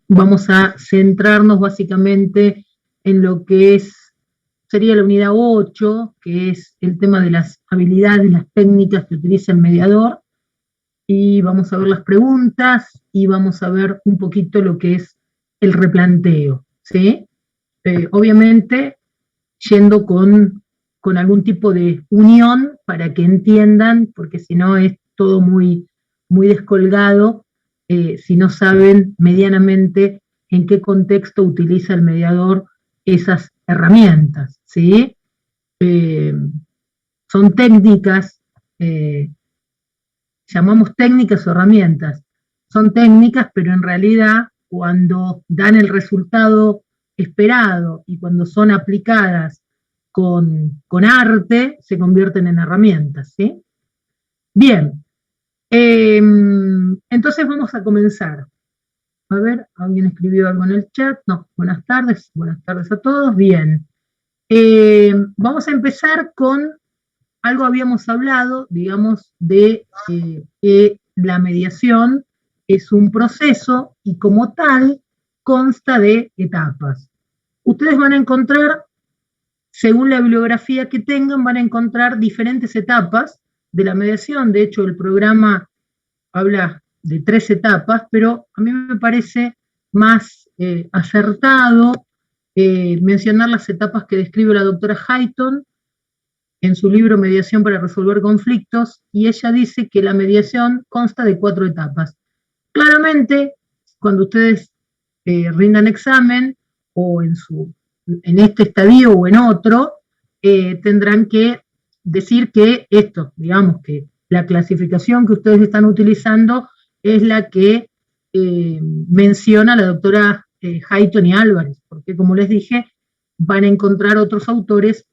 vamos a centrarnos básicamente en lo que sería la unidad 8, que es el tema de las habilidades, las técnicas que utiliza el mediador, y vamos a ver las preguntas y vamos a ver un poquito lo que es el replanteo, ¿sí? Obviamente yendo con algún tipo de unión para que entiendan, porque si no es todo muy, muy descolgado, si no saben medianamente en qué contexto utiliza el mediador esas herramientas, ¿sí? Eh, Son técnicas, llamamos técnicas o herramientas, son técnicas, pero en realidad cuando dan el resultado esperado y cuando son aplicadas con arte, se convierten en herramientas, ¿sí? Bien, entonces vamos a comenzar. A ver, ¿alguien escribió algo en el chat? No, buenas tardes a todos, bien. Vamos a empezar con algo habíamos hablado, digamos, de que la mediación es un proceso y como tal consta de etapas. Ustedes van a encontrar, según la bibliografía que tengan, van a encontrar diferentes etapas de la mediación. De hecho, el programa habla de 3 etapas, pero a mí me parece más acertado mencionar las etapas que describe la doctora Hayton en su libro Mediación para resolver conflictos, y ella dice que la mediación consta de 4 etapas. Claramente, cuando ustedes rindan examen, o en este estadio o en otro, tendrán que decir que esto, digamos que la clasificación que ustedes están utilizando es la que menciona la doctora Hayton y Álvarez, porque como les dije, van a encontrar otros autores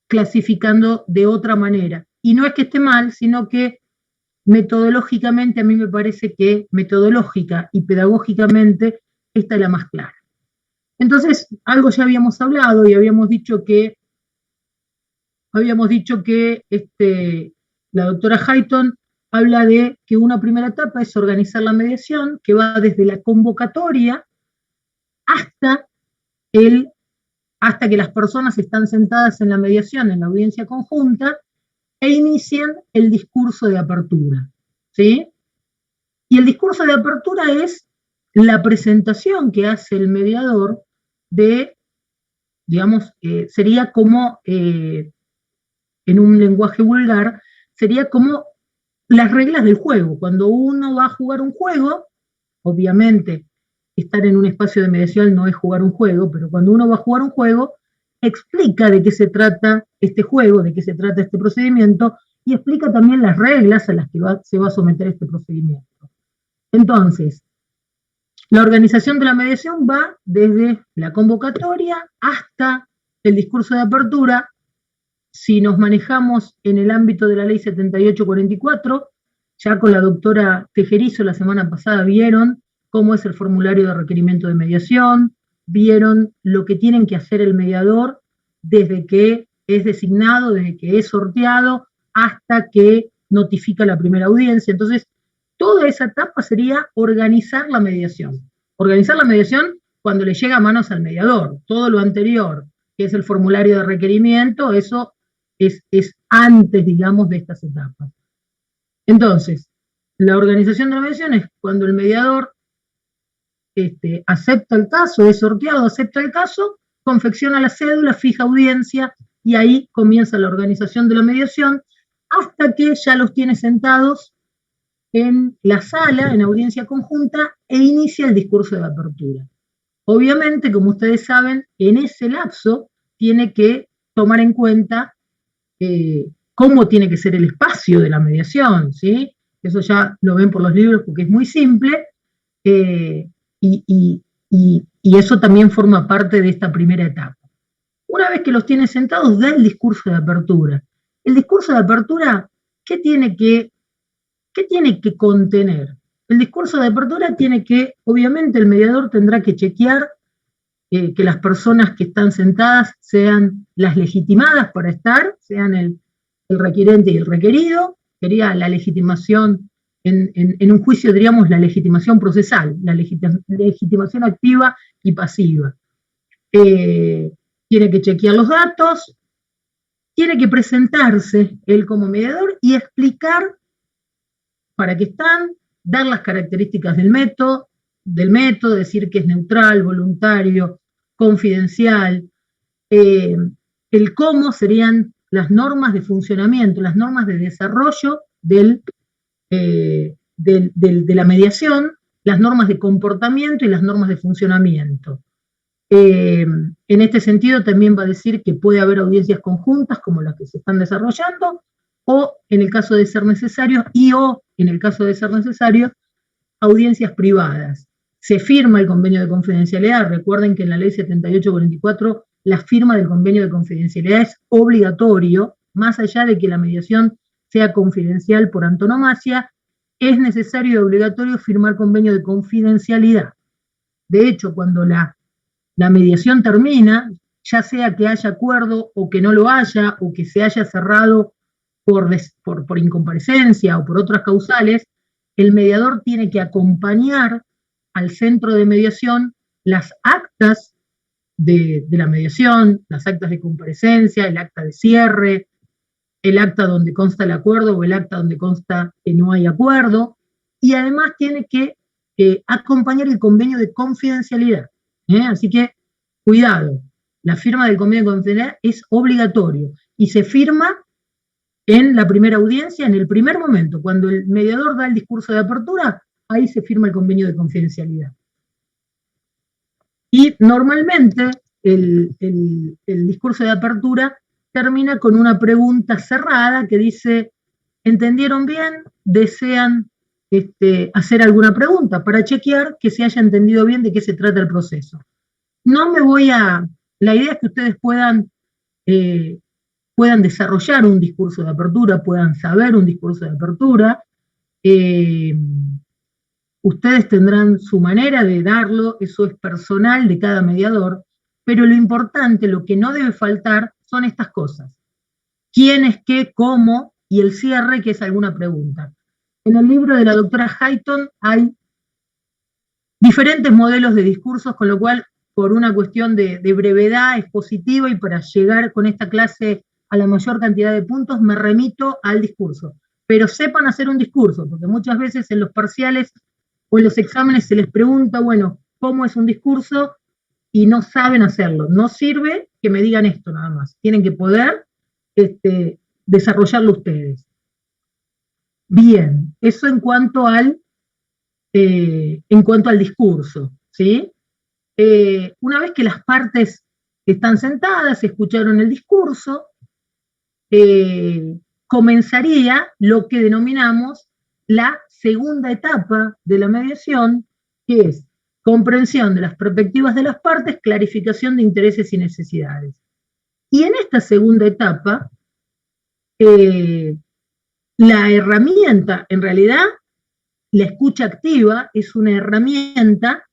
clasificando de otra manera. Y no es que esté mal, sino que metodológicamente a mí me parece que metodológica y pedagógicamente esta es la más clara. Entonces, algo ya habíamos hablado y habíamos dicho que la doctora Hayton habla de que una primera etapa es organizar la mediación, que va desde la convocatoria hasta que las personas están sentadas en la mediación, en la audiencia conjunta, e inician el discurso de apertura, ¿sí? Y el discurso de apertura es la presentación que hace el mediador de, digamos, sería como, en un lenguaje vulgar, sería como las reglas del juego. Cuando uno va a jugar un juego, obviamente estar en un espacio de mediación no es jugar un juego, pero cuando uno va a jugar un juego, explica de qué se trata este juego, de qué se trata este procedimiento, y explica también las reglas a las que se va a someter este procedimiento. Entonces, la organización de la mediación va desde la convocatoria hasta el discurso de apertura. Si nos manejamos en el ámbito de la ley 7844, ya con la doctora Tejerizo la semana pasada vieron cómo es el formulario de requerimiento de mediación, vieron lo que tienen que hacer el mediador desde que es designado, desde que es sorteado, hasta que notifica la primera audiencia. Entonces, toda esa etapa sería organizar la mediación. Organizar la mediación cuando le llega a manos al mediador. Todo lo anterior, que es el formulario de requerimiento, eso es antes, digamos, de estas etapas. Entonces, la organización de la mediación es cuando el mediador acepta el caso, es sorteado, acepta el caso, confecciona la cédula, fija audiencia, y ahí comienza la organización de la mediación, hasta que ya los tiene sentados en la sala, en audiencia conjunta, e inicia el discurso de apertura. Obviamente, como ustedes saben, en ese lapso tiene que tomar en cuenta cómo tiene que ser el espacio de la mediación, ¿sí? Eso ya lo ven por los libros porque es muy simple, y eso también forma parte de esta primera etapa. Una vez que los tiene sentados, da el discurso de apertura. El discurso de apertura, ¿qué tiene que contener? El discurso de apertura tiene que, obviamente, el mediador tendrá que chequear que las personas que están sentadas sean las legitimadas para estar, sean el requerente y el requerido, sería la legitimación en un juicio, diríamos, la legitimación procesal, la legitimación activa y pasiva. Tiene que chequear los datos, tiene que presentarse él como mediador y explicar para qué están, dar las características del método, decir que es neutral, voluntario, confidencial. El cómo serían las normas de funcionamiento, las normas de desarrollo de la mediación, las normas de comportamiento y las normas de funcionamiento. En este sentido también va a decir que puede haber audiencias conjuntas como las que se están desarrollando, o en el caso de ser necesario, audiencias privadas. Se firma el convenio de confidencialidad. Recuerden que en la ley 7844 la firma del convenio de confidencialidad es obligatorio, más allá de que la mediación sea confidencial por antonomasia, es necesario y obligatorio firmar convenio de confidencialidad. De hecho, cuando la mediación termina, ya sea que haya acuerdo o que no lo haya, o que se haya cerrado por incomparecencia o por otras causales, el mediador tiene que acompañar al centro de mediación las actas de la mediación, las actas de comparecencia, el acta de cierre, el acta donde consta el acuerdo o el acta donde consta que no hay acuerdo, y además tiene que acompañar el convenio de confidencialidad. Así que, cuidado, la firma del convenio de confidencialidad es obligatorio y se firma en la primera audiencia, en el primer momento, cuando el mediador da el discurso de apertura, ahí se firma el convenio de confidencialidad. Y normalmente el discurso de apertura termina con una pregunta cerrada que dice, ¿entendieron bien? ¿Desean hacer alguna pregunta para chequear que se haya entendido bien de qué se trata el proceso? No me voy a... La idea es que ustedes puedan desarrollar un discurso de apertura, puedan saber un discurso de apertura. Ustedes tendrán su manera de darlo, eso es personal de cada mediador, pero lo importante, lo que no debe faltar, son estas cosas. ¿Quién es qué, cómo? Y el cierre, que es alguna pregunta. En el libro de la doctora Hayton hay diferentes modelos de discursos, con lo cual, por una cuestión de brevedad expositiva y para llegar con esta clase a la mayor cantidad de puntos, me remito al discurso. Pero sepan hacer un discurso, porque muchas veces en los parciales o en los exámenes se les pregunta, bueno, ¿cómo es un discurso? Y no saben hacerlo. No sirve que me digan esto nada más. Tienen que poder desarrollarlo ustedes. Bien, eso en cuanto al discurso, ¿sí? Una vez que las partes están sentadas, escucharon el discurso, comenzaría lo que denominamos la segunda etapa de la mediación, que es comprensión de las perspectivas de las partes, clarificación de intereses y necesidades. Y en esta segunda etapa, la herramienta, en realidad, la escucha activa es una herramienta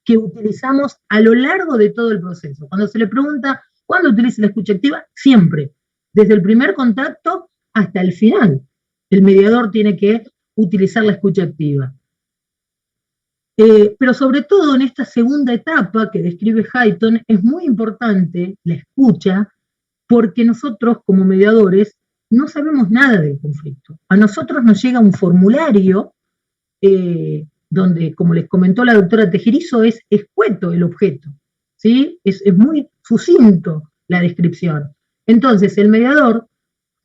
que utilizamos a lo largo de todo el proceso. Cuando se le pregunta, ¿cuándo utiliza la escucha activa? Siempre, desde el primer contacto hasta el final. El mediador tiene que utilizar la escucha activa. Pero sobre todo en esta segunda etapa que describe Hayton, es muy importante la escucha, porque nosotros como mediadores no sabemos nada del conflicto. A nosotros nos llega un formulario donde, como les comentó la doctora Tejerizo, es escueto el objeto, ¿sí? Es muy sucinto la descripción. Entonces, el mediador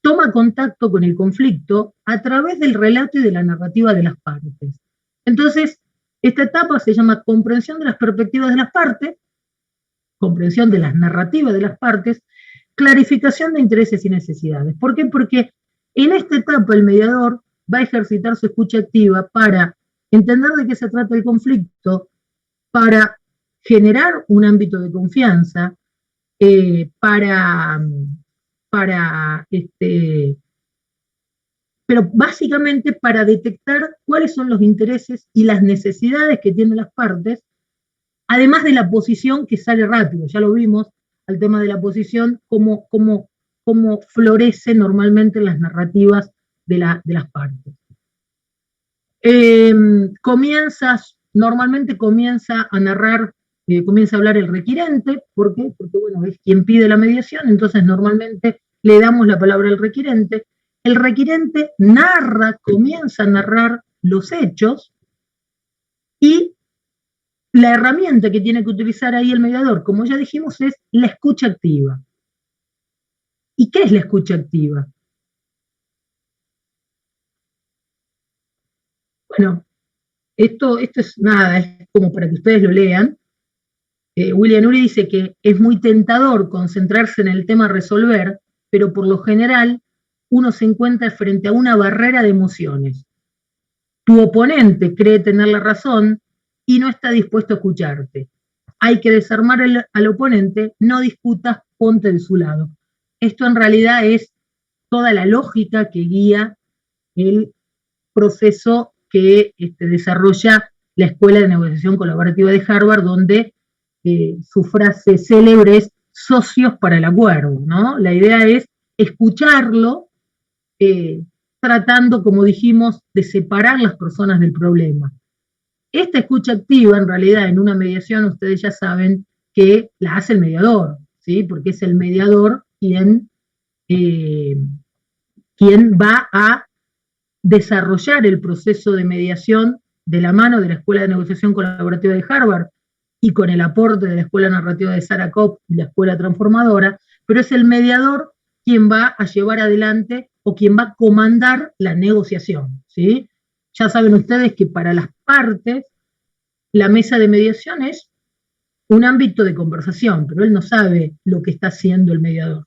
toma contacto con el conflicto a través del relato y de la narrativa de las partes. Entonces, esta etapa se llama comprensión de las perspectivas de las partes, comprensión de las narrativas de las partes, clarificación de intereses y necesidades. ¿Por qué? Porque en esta etapa el mediador va a ejercitar su escucha activa para entender de qué se trata el conflicto, para generar un ámbito de confianza, pero básicamente para detectar cuáles son los intereses y las necesidades que tienen las partes, además de la posición que sale rápido. Ya lo vimos, al tema de la posición, cómo florece normalmente en las narrativas de las partes. Normalmente comienza a narrar, comienza a hablar el requirente. ¿Por qué? Porque, bueno, es quien pide la mediación, entonces normalmente le damos la palabra al requirente. El requirente narra, comienza a narrar los hechos, y la herramienta que tiene que utilizar ahí el mediador, como ya dijimos, es la escucha activa. ¿Y qué es la escucha activa? Bueno, esto es nada, es como para que ustedes lo lean. William Ury dice que es muy tentador concentrarse en el tema a resolver, pero por lo general uno se encuentra frente a una barrera de emociones. Tu oponente cree tener la razón y no está dispuesto a escucharte. Hay que desarmar al oponente, no discutas, ponte de su lado. Esto en realidad es toda la lógica que guía el proceso que desarrolla la Escuela de Negociación Colaborativa de Harvard, donde su frase célebre es socios para el acuerdo, ¿no? La idea es escucharlo, tratando, como dijimos, de separar las personas del problema. Esta escucha activa, en realidad, en una mediación, ustedes ya saben que la hace el mediador, ¿sí? Porque es el mediador quien va a desarrollar el proceso de mediación de la mano de la Escuela de Negociación Colaborativa de Harvard y con el aporte de la Escuela Narrativa de Sarah Kopp y la Escuela Transformadora, pero es el mediador quien va a llevar adelante o quien va a comandar la negociación, ¿sí? Ya saben ustedes que para las partes la mesa de mediación es un ámbito de conversación, pero él no sabe lo que está haciendo el mediador.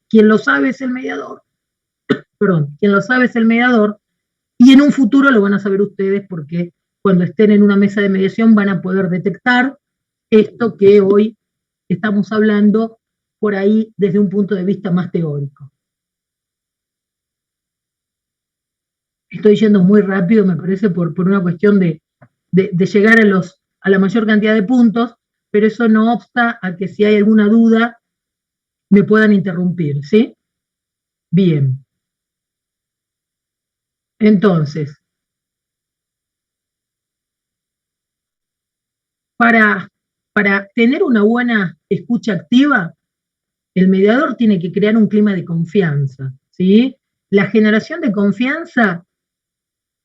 Quien lo sabe es el mediador, perdón, quien lo sabe es el mediador, y en un futuro lo van a saber ustedes porque cuando estén en una mesa de mediación van a poder detectar esto que hoy estamos hablando por ahí desde un punto de vista más teórico. Estoy yendo muy rápido, me parece, por una cuestión de llegar a la mayor cantidad de puntos, pero eso no obsta a que si hay alguna duda me puedan interrumpir, ¿sí? Bien. Entonces, para, para tener una buena escucha activa, el mediador tiene que crear un clima de confianza, ¿sí? La generación de confianza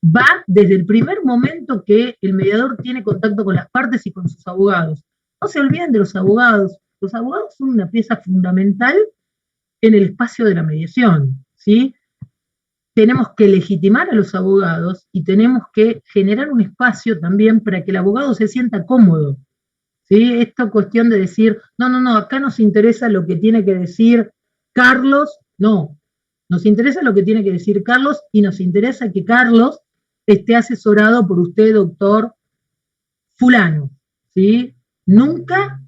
va desde el primer momento que el mediador tiene contacto con las partes y con sus abogados. No se olviden de los abogados. Los abogados son una pieza fundamental en el espacio de la mediación, ¿sí? Tenemos que legitimar a los abogados y tenemos que generar un espacio también para que el abogado se sienta cómodo, ¿sí? Esta cuestión de decir, no, acá nos interesa lo que tiene que decir Carlos, no, nos interesa lo que tiene que decir Carlos y nos interesa que Carlos esté asesorado por usted, doctor fulano, ¿sí? Nunca,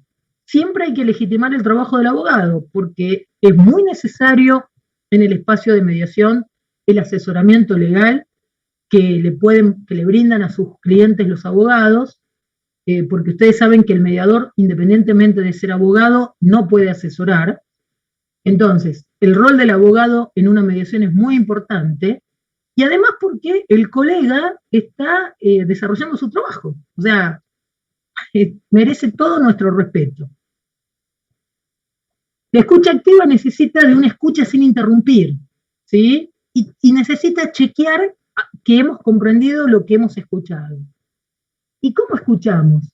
siempre hay que legitimar el trabajo del abogado, porque es muy necesario en el espacio de mediación el asesoramiento legal que le brindan a sus clientes los abogados, porque ustedes saben que el mediador, independientemente de ser abogado, no puede asesorar. Entonces, el rol del abogado en una mediación es muy importante, y además porque el colega está desarrollando su trabajo, o sea, merece todo nuestro respeto. La escucha activa necesita de una escucha sin interrumpir, ¿sí? Y necesita chequear que hemos comprendido lo que hemos escuchado. ¿Y cómo escuchamos?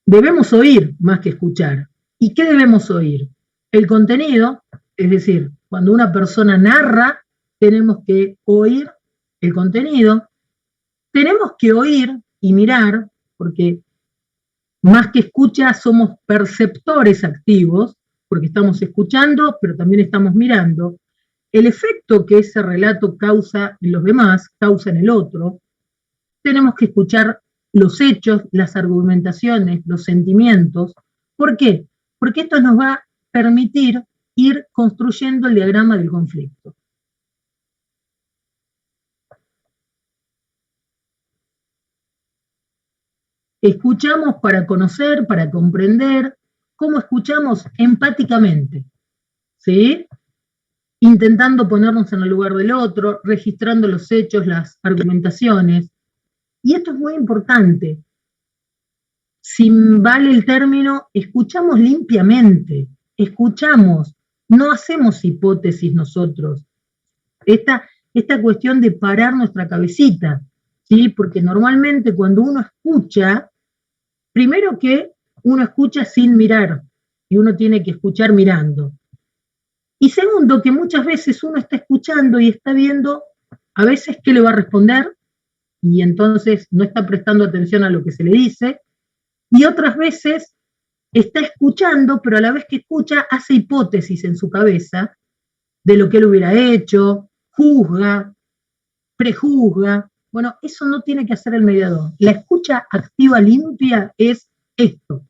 Debemos oír más que escuchar. ¿Y qué debemos oír? El contenido, es decir, cuando una persona narra, tenemos que oír el contenido, tenemos que oír y mirar, porque más que escucha somos perceptores activos, porque estamos escuchando, pero también estamos mirando. El efecto que ese relato causa en los demás, causa en el otro. Tenemos que escuchar los hechos, las argumentaciones, los sentimientos. ¿Por qué? Porque esto nos va a permitir ir construyendo el diagrama del conflicto. Escuchamos para conocer, para comprender. ¿Cómo escuchamos? Empáticamente, ¿sí? intentando ponernos en el lugar del otro, registrando los hechos, las argumentaciones. Y esto es muy importante. Si vale el término, escuchamos limpiamente, escuchamos, no hacemos hipótesis nosotros. Esta cuestión de parar nuestra cabecita, ¿sí? Porque normalmente cuando uno escucha, primero que uno escucha sin mirar, y uno tiene que escuchar mirando. Y segundo, que muchas veces uno está escuchando y está viendo a veces qué le va a responder, y entonces no está prestando atención a lo que se le dice, y otras veces está escuchando, pero a la vez que escucha hace hipótesis en su cabeza de lo que él hubiera hecho, juzga, prejuzga. Bueno, eso no tiene que hacer el mediador. La escucha activa limpia es esto,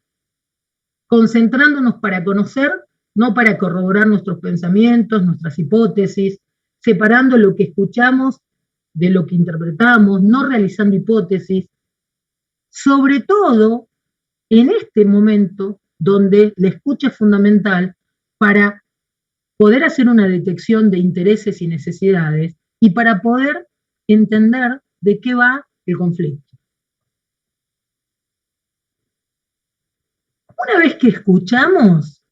concentrándonos para conocer, no para corroborar nuestros pensamientos, nuestras hipótesis, separando lo que escuchamos de lo que interpretamos, no realizando hipótesis, sobre todo en este momento donde la escucha es fundamental para poder hacer una detección de intereses y necesidades y para poder entender de qué va el conflicto. Una vez que escuchamos,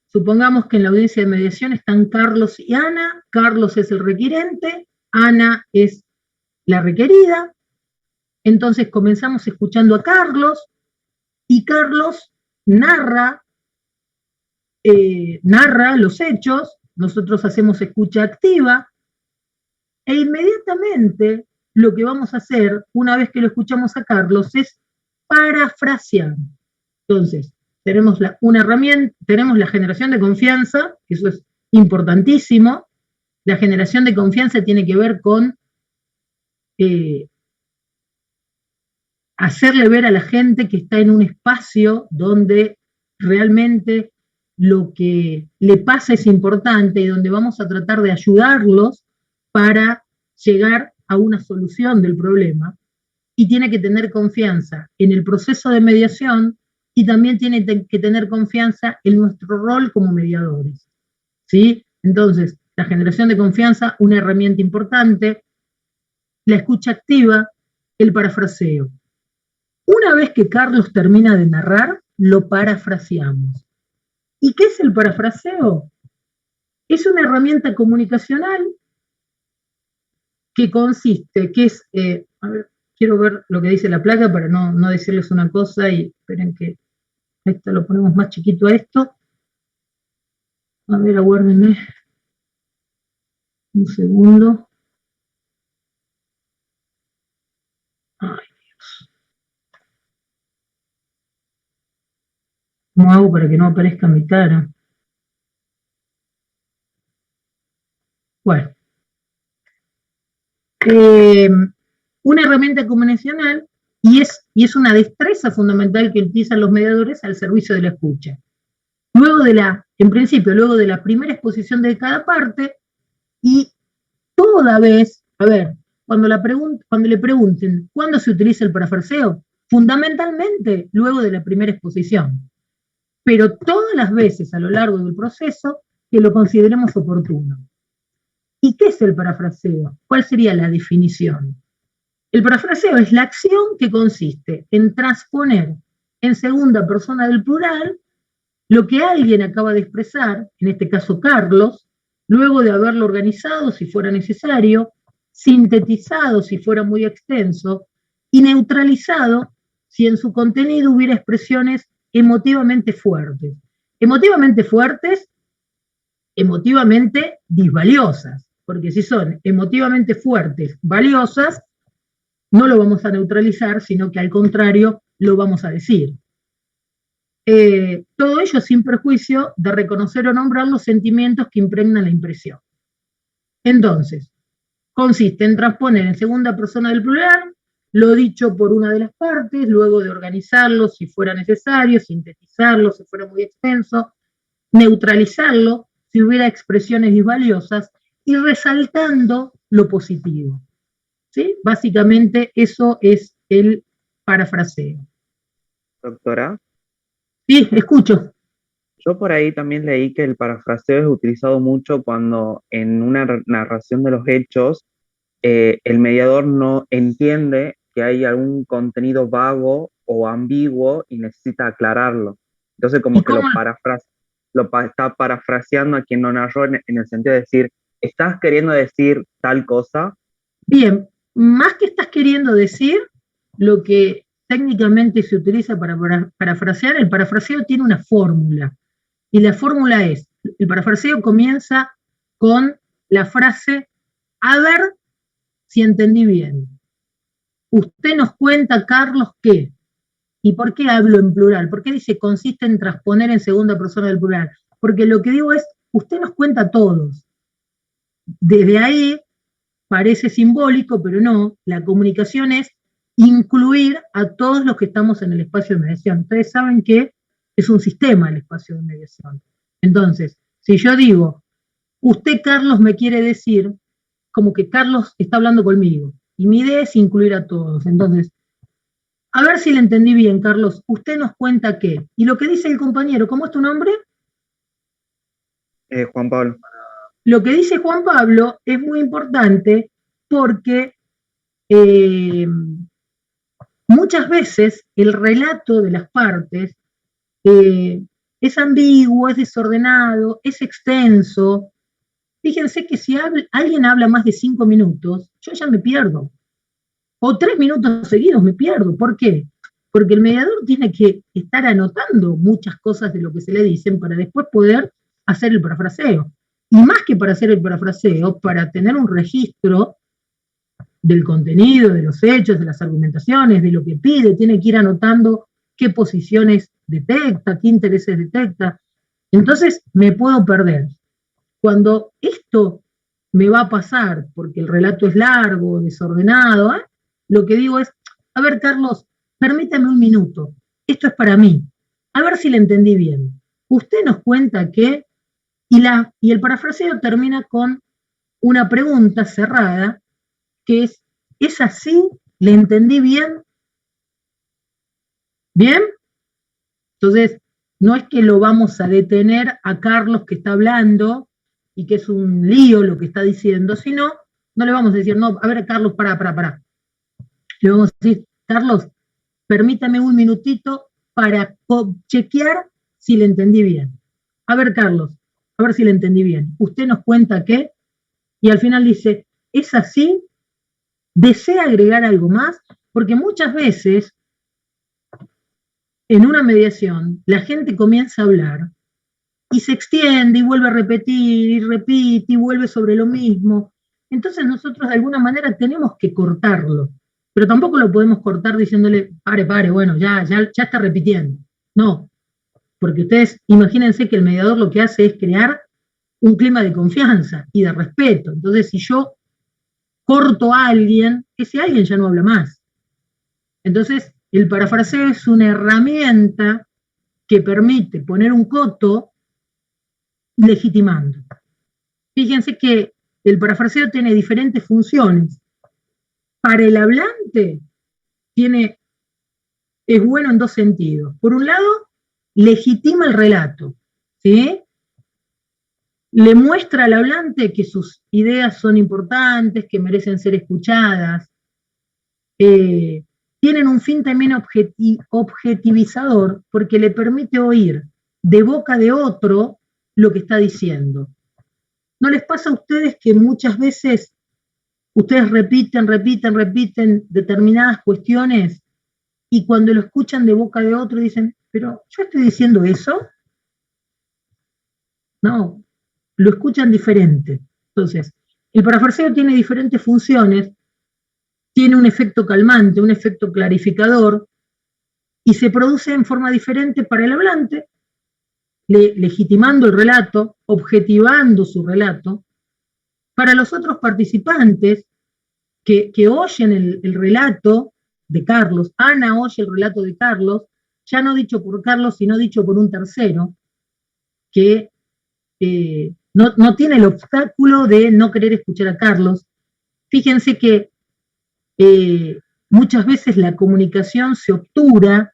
supongamos que en la audiencia de mediación están Carlos y Ana, Carlos es el requirente, Ana es la requerida, entonces comenzamos escuchando a Carlos y Carlos narra los hechos, nosotros hacemos escucha activa e inmediatamente lo que vamos a hacer una vez que lo escuchamos a Carlos es parafrasear. Entonces, tenemos una herramienta, tenemos la generación de confianza, eso es importantísimo. La generación de confianza tiene que ver con hacerle ver a la gente que está en un espacio donde realmente lo que le pasa es importante y donde vamos a tratar de ayudarlos para llegar a una solución del problema, y tiene que tener confianza en el proceso de mediación y también tiene que tener confianza en nuestro rol como mediadores, ¿sí? Entonces, la generación de confianza, una herramienta importante, la escucha activa, el parafraseo. Una vez que Carlos termina de narrar, lo parafraseamos. ¿Y qué es el parafraseo? Es una herramienta comunicacional que consiste, que es, a ver, quiero ver lo que dice la placa para no decirles una cosa y esperen que esto lo ponemos más chiquito a esto. A ver, aguárdenme un segundo. Ay, Dios. ¿Cómo hago para que no aparezca mi cara? Bueno. Una herramienta comunicacional y es una destreza fundamental que utilizan los mediadores al servicio de la escucha. En principio, luego de la primera exposición de cada parte, y toda vez, a ver, cuando le pregunten cuándo se utiliza el parafraseo, fundamentalmente luego de la primera exposición, pero todas las veces a lo largo del proceso que lo consideremos oportuno. ¿Y qué es el parafraseo? ¿Cuál sería la definición? El parafraseo es la acción que consiste en transponer en segunda persona del plural lo que alguien acaba de expresar, en este caso Carlos, luego de haberlo organizado si fuera necesario, sintetizado si fuera muy extenso y neutralizado si en su contenido hubiera expresiones emotivamente fuertes. Emotivamente fuertes, emotivamente disvaliosas, porque si son emotivamente fuertes, valiosas, no lo vamos a neutralizar, sino que al contrario lo vamos a decir. Todo ello sin perjuicio de reconocer o nombrar los sentimientos que impregnan la impresión. Entonces, consiste en transponer en segunda persona del plural lo dicho por una de las partes, luego de organizarlo si fuera necesario, sintetizarlo si fuera muy extenso, neutralizarlo si hubiera expresiones disvaliosas y resaltando lo positivo. ¿Sí? Básicamente eso es el parafraseo. Doctora. Sí, escucho. Yo por ahí también leí que el parafraseo es utilizado mucho cuando en una narración de los hechos el mediador no entiende que hay algún contenido vago o ambiguo y necesita aclararlo. Entonces ¿Y como que cómo? está parafraseando a quien lo narró en el sentido de decir, ¿estás queriendo decir tal cosa? Bien, más que estás queriendo decir, lo que técnicamente se utiliza para parafrasear, el parafraseo tiene una fórmula. Y la fórmula es, el parafraseo comienza con la frase, a ver si entendí bien. Usted nos cuenta, Carlos, ¿qué? ¿Y por qué hablo en plural? ¿Por qué dice consiste en transponer en segunda persona del plural? Porque lo que digo es, usted nos cuenta a todos. Desde ahí parece simbólico, pero no, la comunicación es incluir a todos los que estamos en el espacio de mediación. Ustedes saben que es un sistema el espacio de mediación. Entonces, si yo digo, usted, Carlos, me quiere decir, como que Carlos está hablando conmigo, y mi idea es incluir a todos. Entonces, a ver si le entendí bien, Carlos, usted nos cuenta qué. Y lo que dice el compañero, ¿cómo es tu nombre? Juan Pablo. Lo que dice Juan Pablo es muy importante porque eh, muchas veces el relato de las partes es ambiguo, es desordenado, es extenso. Fíjense que si alguien habla más de 5 minutos, yo ya me pierdo. O 3 minutos seguidos me pierdo. ¿Por qué? Porque el mediador tiene que estar anotando muchas cosas de lo que se le dicen para después poder hacer el parafraseo. Y más que para hacer el parafraseo, para tener un registro del contenido, de los hechos, de las argumentaciones, de lo que pide, tiene que ir anotando qué posiciones detecta, qué intereses detecta. Entonces me puedo perder. Cuando esto me va a pasar, porque el relato es largo, desordenado, lo que digo es, a ver, Carlos, permítame un minuto, esto es para mí, a ver si le entendí bien. Usted nos cuenta que, y el parafraseo termina con una pregunta cerrada, que ¿es así? ¿Le entendí bien? ¿Bien? Entonces, no es que lo vamos a detener a Carlos que está hablando y que es un lío lo que está diciendo, sino, no le vamos a decir, no, a ver, Carlos, pará. Le vamos a decir, Carlos, permítame un minutito para chequear si le entendí bien. A ver, Carlos, a ver si le entendí bien. Usted nos cuenta qué, y al final dice, ¿es así? ¿Desea agregar algo más? Porque muchas veces en una mediación la gente comienza a hablar y se extiende y vuelve a repetir y repite y vuelve sobre lo mismo. Entonces nosotros de alguna manera tenemos que cortarlo, pero tampoco lo podemos cortar diciéndole, pare, bueno, ya está repitiendo. No, porque ustedes imagínense que el mediador lo que hace es crear un clima de confianza y de respeto. Entonces, si yo corto a alguien, ese alguien ya no habla más. Entonces, el parafraseo es una herramienta que permite poner un coto legitimando. Fíjense que el parafraseo tiene diferentes funciones. Para el hablante es bueno en dos sentidos. Por un lado, legitima el relato, ¿sí? Le muestra al hablante que sus ideas son importantes, que merecen ser escuchadas. Tienen un fin también objetivizador porque le permite oír de boca de otro lo que está diciendo. ¿No les pasa a ustedes que muchas veces ustedes repiten determinadas cuestiones y cuando lo escuchan de boca de otro dicen, pero yo estoy diciendo eso? No, lo escuchan diferente. Entonces, el parafraseo tiene diferentes funciones, tiene un efecto calmante, un efecto clarificador, y se produce en forma diferente para el hablante, legitimando el relato, objetivando su relato. Para los otros participantes que oyen el relato de Carlos, Ana oye el relato de Carlos, ya no dicho por Carlos, sino dicho por un tercero, que no tiene el obstáculo de no querer escuchar a Carlos. Fíjense que muchas veces la comunicación se obtura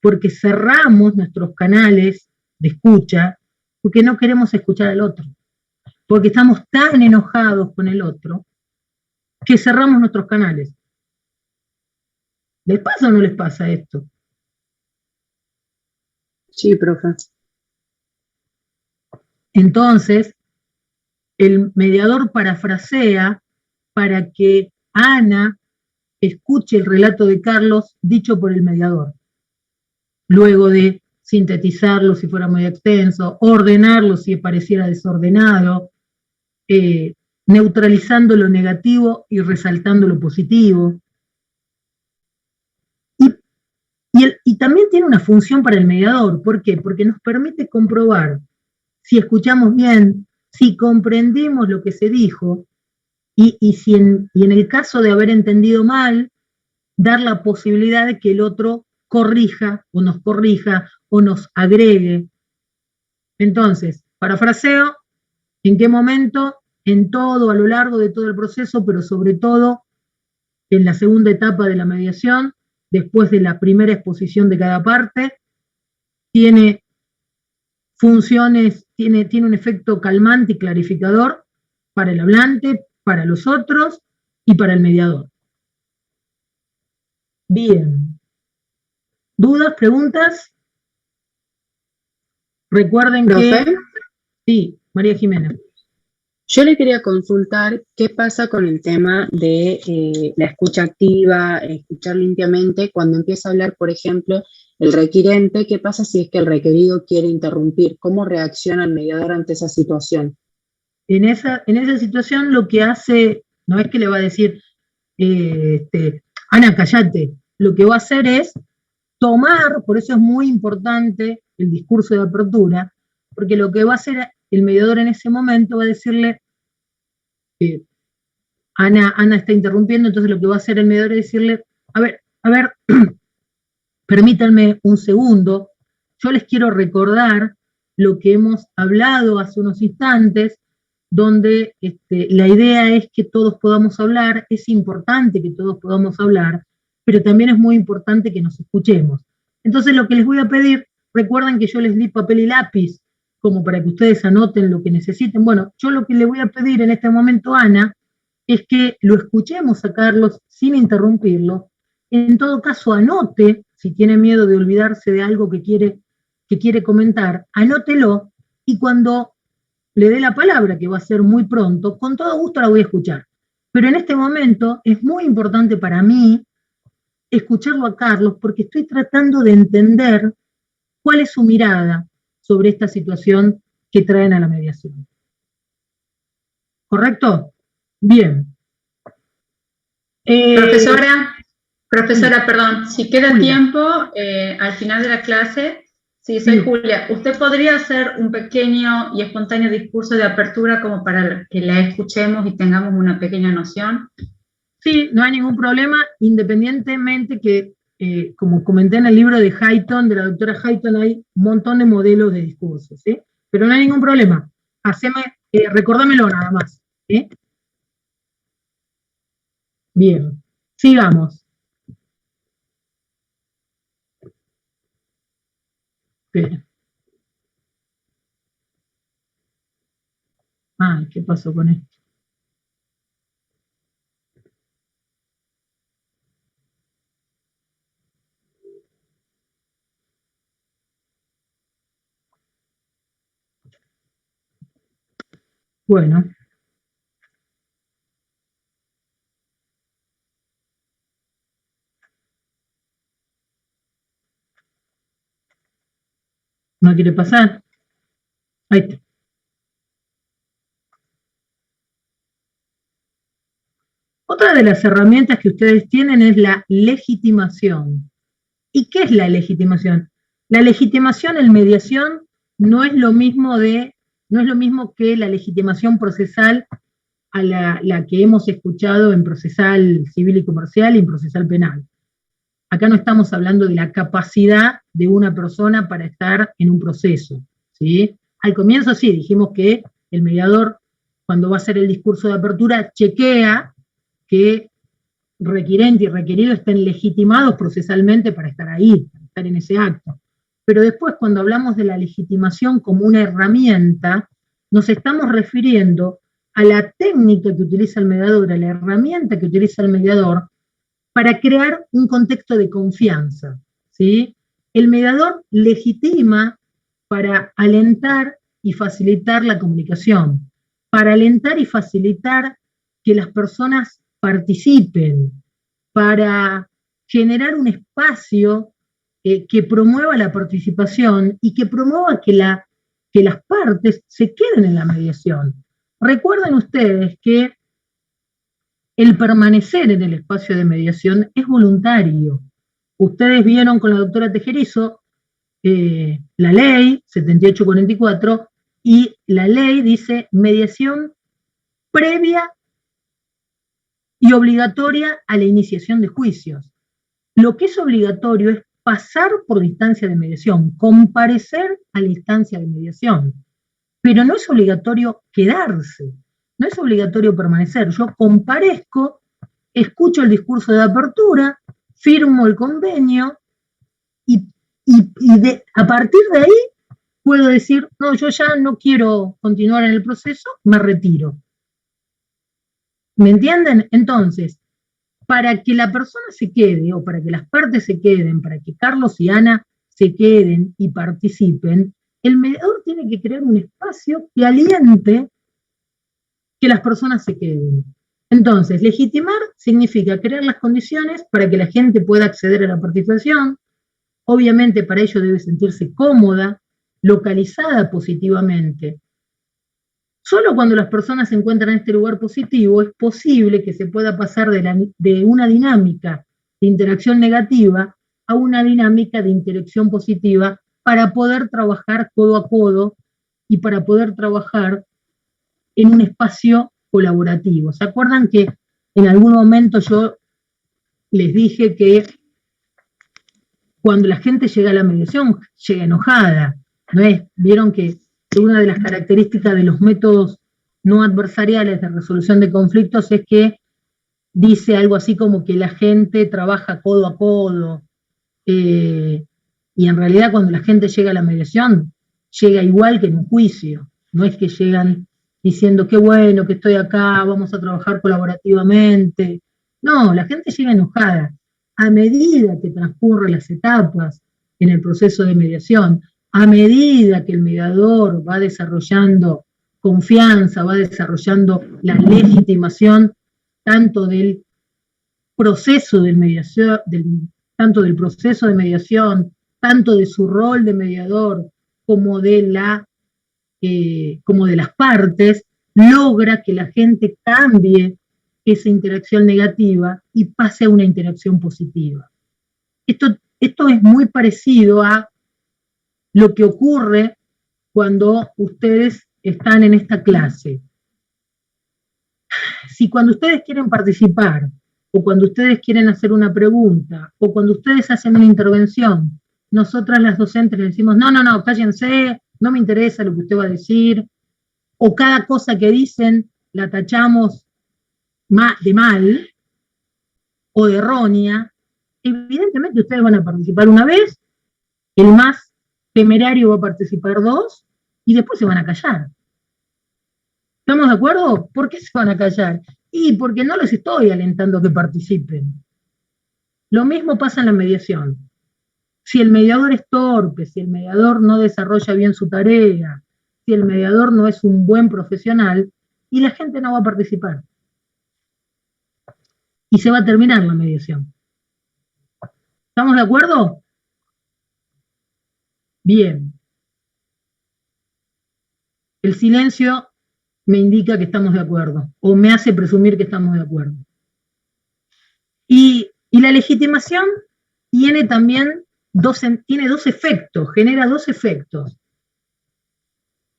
porque cerramos nuestros canales de escucha, porque no queremos escuchar al otro, porque estamos tan enojados con el otro que cerramos nuestros canales. ¿Les pasa o no les pasa esto? Sí, profe. Entonces, el mediador parafrasea para que Ana escuche el relato de Carlos dicho por el mediador. Luego de sintetizarlo si fuera muy extenso, ordenarlo si pareciera desordenado, neutralizando lo negativo y resaltando lo positivo. Y también tiene una función para el mediador. ¿Por qué? Porque nos permite comprobar si escuchamos bien, si comprendimos lo que se dijo, y en el caso de haber entendido mal, dar la posibilidad de que el otro corrija o nos agregue. Entonces, parafraseo, ¿en qué momento? En todo, a lo largo de todo el proceso, pero sobre todo en la segunda etapa de la mediación, después de la primera exposición de cada parte, tiene funciones, tiene un efecto calmante y clarificador para el hablante, para los otros y para el mediador. Bien. ¿Dudas, preguntas? Recuerden ¿Profe? que... Sí, María Jimena. Yo le quería consultar qué pasa con el tema de la escucha activa, escuchar limpiamente, cuando empieza a hablar, por ejemplo, el requirente. ¿Qué pasa si es que el requerido quiere interrumpir? ¿Cómo reacciona el mediador ante esa situación? En esa situación lo que hace, no es que le va a decir, Ana, callate. Lo que va a hacer es tomar, por eso es muy importante el discurso de apertura, porque lo que va a hacer el mediador en ese momento va a decirle, Ana está interrumpiendo, entonces lo que va a hacer el mediador es decirle, a ver, permítanme un segundo, yo les quiero recordar lo que hemos hablado hace unos instantes, donde la idea es que todos podamos hablar, es importante que todos podamos hablar, pero también es muy importante que nos escuchemos. Entonces lo que les voy a pedir, recuerden que yo les di papel y lápiz, como para que ustedes anoten lo que necesiten. Bueno, yo lo que le voy a pedir en este momento, Ana, es que lo escuchemos a Carlos sin interrumpirlo. En todo caso, anote, si tiene miedo de olvidarse de algo que quiere comentar, anótelo, y cuando le dé la palabra, que va a ser muy pronto, con todo gusto la voy a escuchar. Pero en este momento es muy importante para mí escucharlo a Carlos, porque estoy tratando de entender cuál es su mirada sobre esta situación que traen a la mediación. ¿Correcto? Bien. Profesora, perdón, si queda Julia. tiempo, al final de la clase, sí, soy Julia, ¿usted podría hacer un pequeño y espontáneo discurso de apertura como para que la escuchemos y tengamos una pequeña noción? Sí, no hay ningún problema, independientemente que, como comenté en el libro de Hayton, de la doctora Hayton, hay un montón de modelos de discursos, ¿sí? Pero no hay ningún problema. Recordámelo nada más, ¿sí? Bien, sigamos. Bien. Ay, ¿qué pasó con esto? Bueno. ¿No quiere pasar? Ahí está. Otra de las herramientas que ustedes tienen es la legitimación. ¿Y qué es la legitimación? La legitimación en mediación no es lo mismo que la legitimación procesal a la que hemos escuchado en procesal civil y comercial y en procesal penal. Acá no estamos hablando de la capacidad de una persona para estar en un proceso, ¿sí? Al comienzo sí, dijimos que el mediador, cuando va a hacer el discurso de apertura, chequea que requirente y requerido estén legitimados procesalmente para estar ahí, para estar en ese acto. pero después cuando hablamos de la legitimación como una herramienta, nos estamos refiriendo a la técnica que utiliza el mediador, a la herramienta que utiliza el mediador para crear un contexto de confianza, ¿sí? El mediador legitima para alentar y facilitar la comunicación, para alentar y facilitar que las personas participen, para generar un espacio que promueva la participación y que promueva que las partes se queden en la mediación. Recuerden ustedes que el permanecer en el espacio de mediación es voluntario. Ustedes vieron con la doctora Tejerizo la ley 7844 y la ley dice mediación previa y obligatoria a la iniciación de juicios. Lo que es obligatorio es pasar por la instancia de mediación, comparecer a la instancia de mediación, pero no es obligatorio quedarse, no es obligatorio permanecer. Yo comparezco, escucho el discurso de apertura, firmo el convenio y a partir de ahí puedo decir, no, yo ya no quiero continuar en el proceso, me retiro. ¿Me entienden? Entonces, para que la persona se quede, o para que las partes se queden, para que Carlos y Ana se queden y participen, el mediador tiene que crear un espacio que aliente que las personas se queden. Entonces, legitimar significa crear las condiciones para que la gente pueda acceder a la participación. Obviamente, para ello debe sentirse cómoda, localizada positivamente. Solo cuando las personas se encuentran en este lugar positivo es posible que se pueda pasar de una dinámica de interacción negativa a una dinámica de interacción positiva para poder trabajar codo a codo y para poder trabajar en un espacio colaborativo. ¿Se acuerdan que en algún momento yo les dije que cuando la gente llega a la mediación, llega enojada? ¿No es? Vieron que una de las características de los métodos no adversariales de resolución de conflictos es que dice algo así como que la gente trabaja codo a codo, y en realidad cuando la gente llega a la mediación, llega igual que en un juicio. No es que llegan diciendo qué bueno que estoy acá, vamos a trabajar colaborativamente. No, la gente llega enojada. A medida que transcurren las etapas en el proceso de mediación, a medida que el mediador va desarrollando confianza, va desarrollando la legitimación tanto del proceso de mediación, tanto del proceso de mediación, tanto de su rol de mediador como de las partes, logra que la gente cambie esa interacción negativa y pase a una interacción positiva. Esto es muy parecido a lo que ocurre cuando ustedes están en esta clase. Si cuando ustedes quieren participar, o cuando ustedes quieren hacer una pregunta, o cuando ustedes hacen una intervención, nosotras las docentes les decimos, no, cállense, no me interesa lo que usted va a decir, o cada cosa que dicen la tachamos de mal, o de errónea, evidentemente ustedes van a participar una vez, el más temerario va a participar 2, y después se van a callar. ¿Estamos de acuerdo? ¿Por qué se van a callar? Y porque no les estoy alentando a que participen. Lo mismo pasa en la mediación. Si el mediador es torpe, si el mediador no desarrolla bien su tarea, si el mediador no es un buen profesional, y la gente no va a participar. Y se va a terminar la mediación. ¿Estamos de acuerdo? Bien. El silencio me indica que estamos de acuerdo, o me hace presumir que estamos de acuerdo. Y la legitimación tiene también tiene dos efectos, genera dos efectos.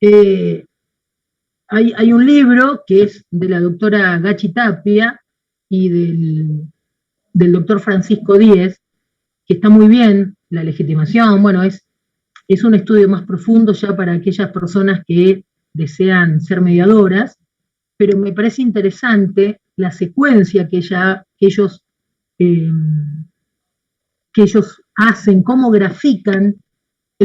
Hay un libro que es de la doctora Gachi Tapia y del doctor Francisco Díez, que está muy bien, la legitimación, bueno, es un estudio más profundo ya para aquellas personas que desean ser mediadoras, pero me parece interesante la secuencia que ellos hacen, cómo grafican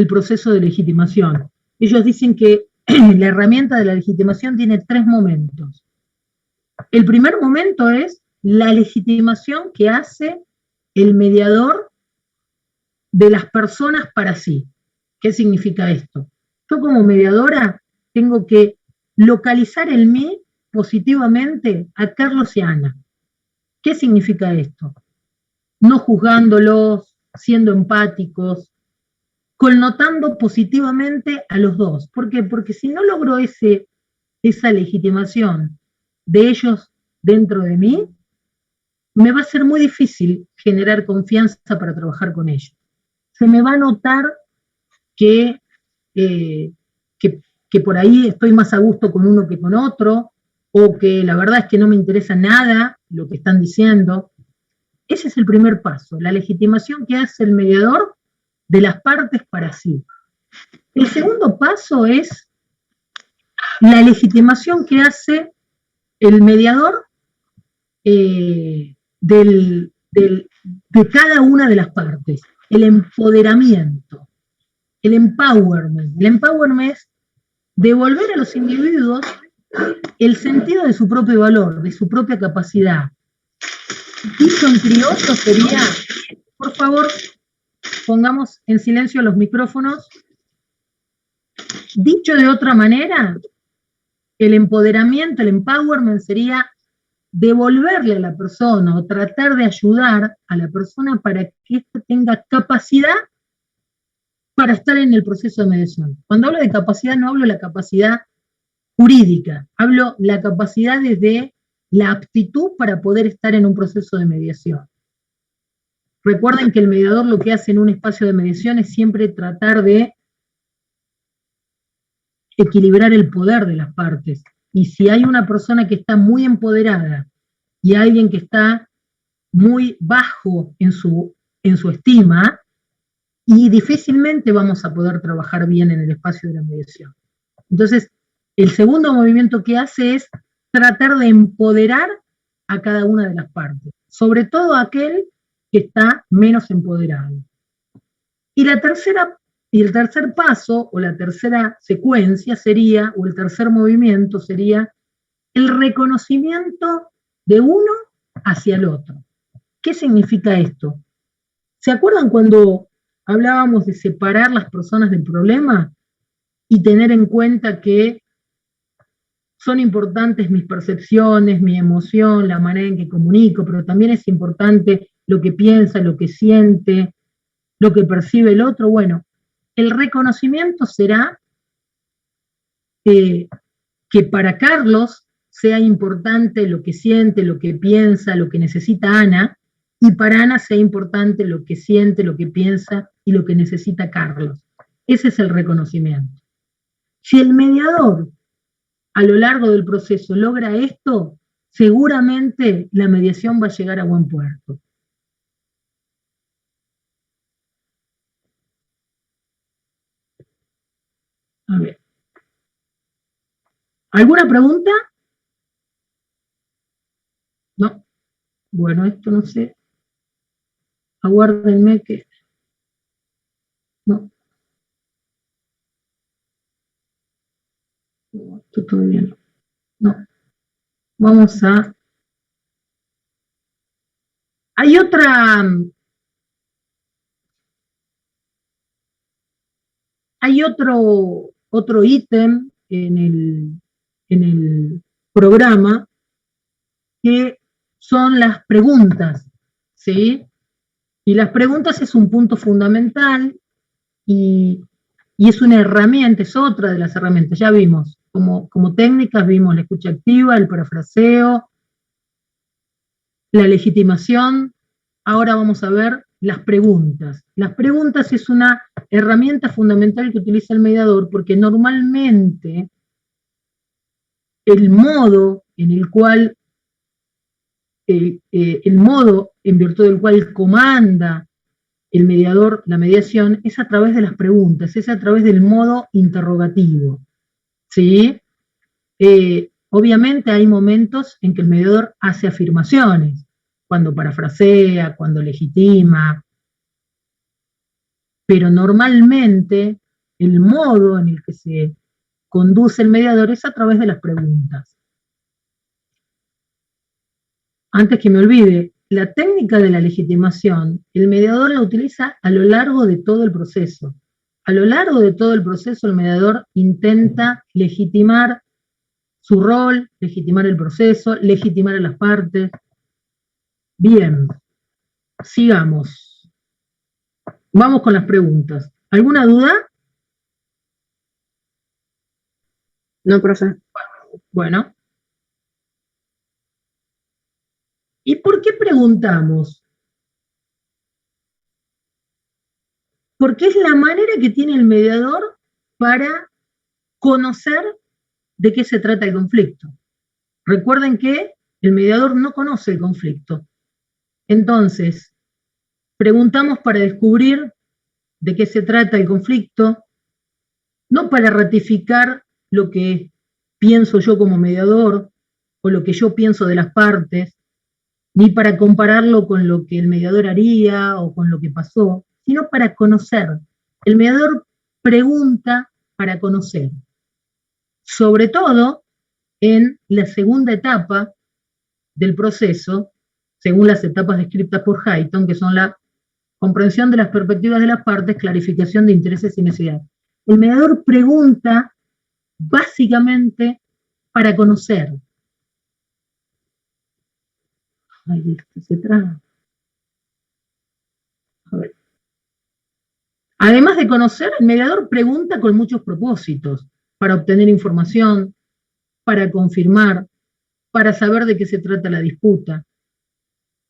el proceso de legitimación. Ellos dicen que la herramienta de la legitimación tiene 3 momentos. El primer momento es la legitimación que hace el mediador de las personas para sí. ¿Qué significa esto? Yo como mediadora tengo que localizar en mí positivamente a Carlos y Ana. ¿Qué significa esto? No juzgándolos, siendo empáticos, connotando positivamente a los dos. ¿Por qué? Porque si no logro esa legitimación de ellos dentro de mí, me va a ser muy difícil generar confianza para trabajar con ellos. Se me va a notar que por ahí estoy más a gusto con uno que con otro, o que la verdad es que no me interesa nada lo que están diciendo. Ese es el primer paso, la legitimación que hace el mediador de las partes para sí. El segundo paso es la legitimación que hace el mediador de cada una de las partes, el empoderamiento, el empowerment. El empowerment es devolver a los individuos el sentido de su propio valor, de su propia capacidad. Dicho en criollo sería, por favor, pongamos en silencio los micrófonos. Dicho de otra manera, el empoderamiento, el empowerment sería devolverle a la persona o tratar de ayudar a la persona para que ésta tenga capacidad para estar en el proceso de mediación. Cuando hablo de capacidad, no hablo de la capacidad jurídica, hablo de la capacidad desde la aptitud para poder estar en un proceso de mediación. Recuerden que el mediador lo que hace en un espacio de mediación es siempre tratar de equilibrar el poder de las partes. Y si hay una persona que está muy empoderada y alguien que está muy bajo en su estima, y difícilmente vamos a poder trabajar bien en el espacio de la mediación. Entonces, el segundo movimiento que hace es tratar de empoderar a cada una de las partes, sobre todo a aquel que está menos empoderado. Y el tercer paso, o la tercera secuencia sería, o el tercer movimiento sería, el reconocimiento de uno hacia el otro. ¿Qué significa esto? ¿Se acuerdan cuando hablábamos de separar las personas del problema y tener en cuenta que son importantes mis percepciones, mi emoción, la manera en que comunico, pero también es importante lo que piensa, lo que siente, lo que percibe el otro? Bueno, el reconocimiento será que para Carlos sea importante lo que siente, lo que piensa, lo que necesita Ana, y para Ana sea importante lo que siente, lo que piensa y lo que necesita Carlos. Ese es el reconocimiento. Si el mediador a lo largo del proceso logra esto, seguramente la mediación va a llegar a buen puerto. A ver. ¿Alguna pregunta? No. Bueno, esto no sé. Aguárdenme que... No. Esto todavía no. No. Vamos a... Hay otro ítem en el programa que son las preguntas, ¿sí? Y las preguntas es un punto fundamental y es una herramienta, es otra de las herramientas. Ya vimos, como técnicas vimos la escucha activa, el parafraseo, la legitimación. Ahora vamos a ver las preguntas. Las preguntas es una herramienta fundamental que utiliza el mediador porque normalmente el modo en el cual, el modo en virtud del cual comanda el mediador la mediación es a través de las preguntas, es a través del modo interrogativo, ¿sí? Obviamente hay momentos en que el mediador hace afirmaciones, cuando parafrasea, cuando legitima, pero normalmente el modo en el que se conduce el mediador es a través de las preguntas. Antes que me olvide, la técnica de la legitimación, el mediador la utiliza a lo largo de todo el proceso. A lo largo de todo el proceso, el mediador intenta legitimar su rol, legitimar el proceso, legitimar a las partes. Bien, sigamos. Vamos con las preguntas. ¿Alguna duda? No, profe. Bueno. ¿Y por qué preguntamos? Porque es la manera que tiene el mediador para conocer de qué se trata el conflicto. Recuerden que el mediador no conoce el conflicto. Entonces, preguntamos para descubrir de qué se trata el conflicto, no para ratificar lo que pienso yo como mediador o lo que yo pienso de las partes, ni para compararlo con lo que el mediador haría o con lo que pasó, sino para conocer. El mediador pregunta para conocer. Sobre todo en la segunda etapa del proceso, según las etapas descritas por Hayton, que son la comprensión de las perspectivas de las partes, clarificación de intereses y necesidades. El mediador pregunta básicamente para conocer. Ay, esto se traba. A ver. Además de conocer, el mediador pregunta con muchos propósitos, para obtener información, para confirmar, para saber de qué se trata la disputa,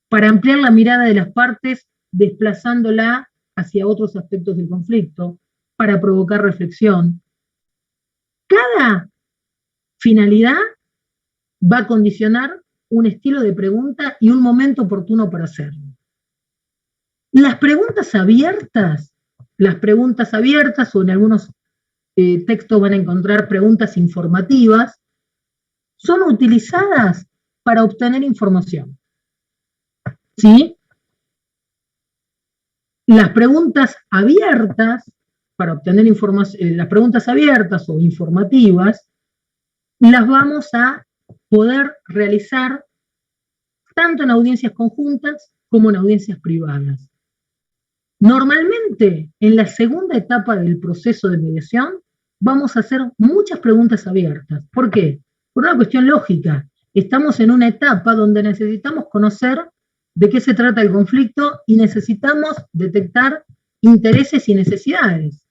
para ampliar la mirada de las partes, desplazándola hacia otros aspectos del conflicto, para provocar reflexión. Cada finalidad va a condicionar un estilo de pregunta y un momento oportuno para hacerlo. Las preguntas abiertas o en algunos textos van a encontrar preguntas informativas, son utilizadas para obtener información. ¿Sí? Las preguntas abiertas, para obtener información, las preguntas abiertas o informativas, las vamos a poder realizar tanto en audiencias conjuntas como en audiencias privadas. Normalmente, en la segunda etapa del proceso de mediación, vamos a hacer muchas preguntas abiertas. ¿Por qué? Por una cuestión lógica. Estamos en una etapa donde necesitamos conocer de qué se trata el conflicto y necesitamos detectar intereses y necesidades.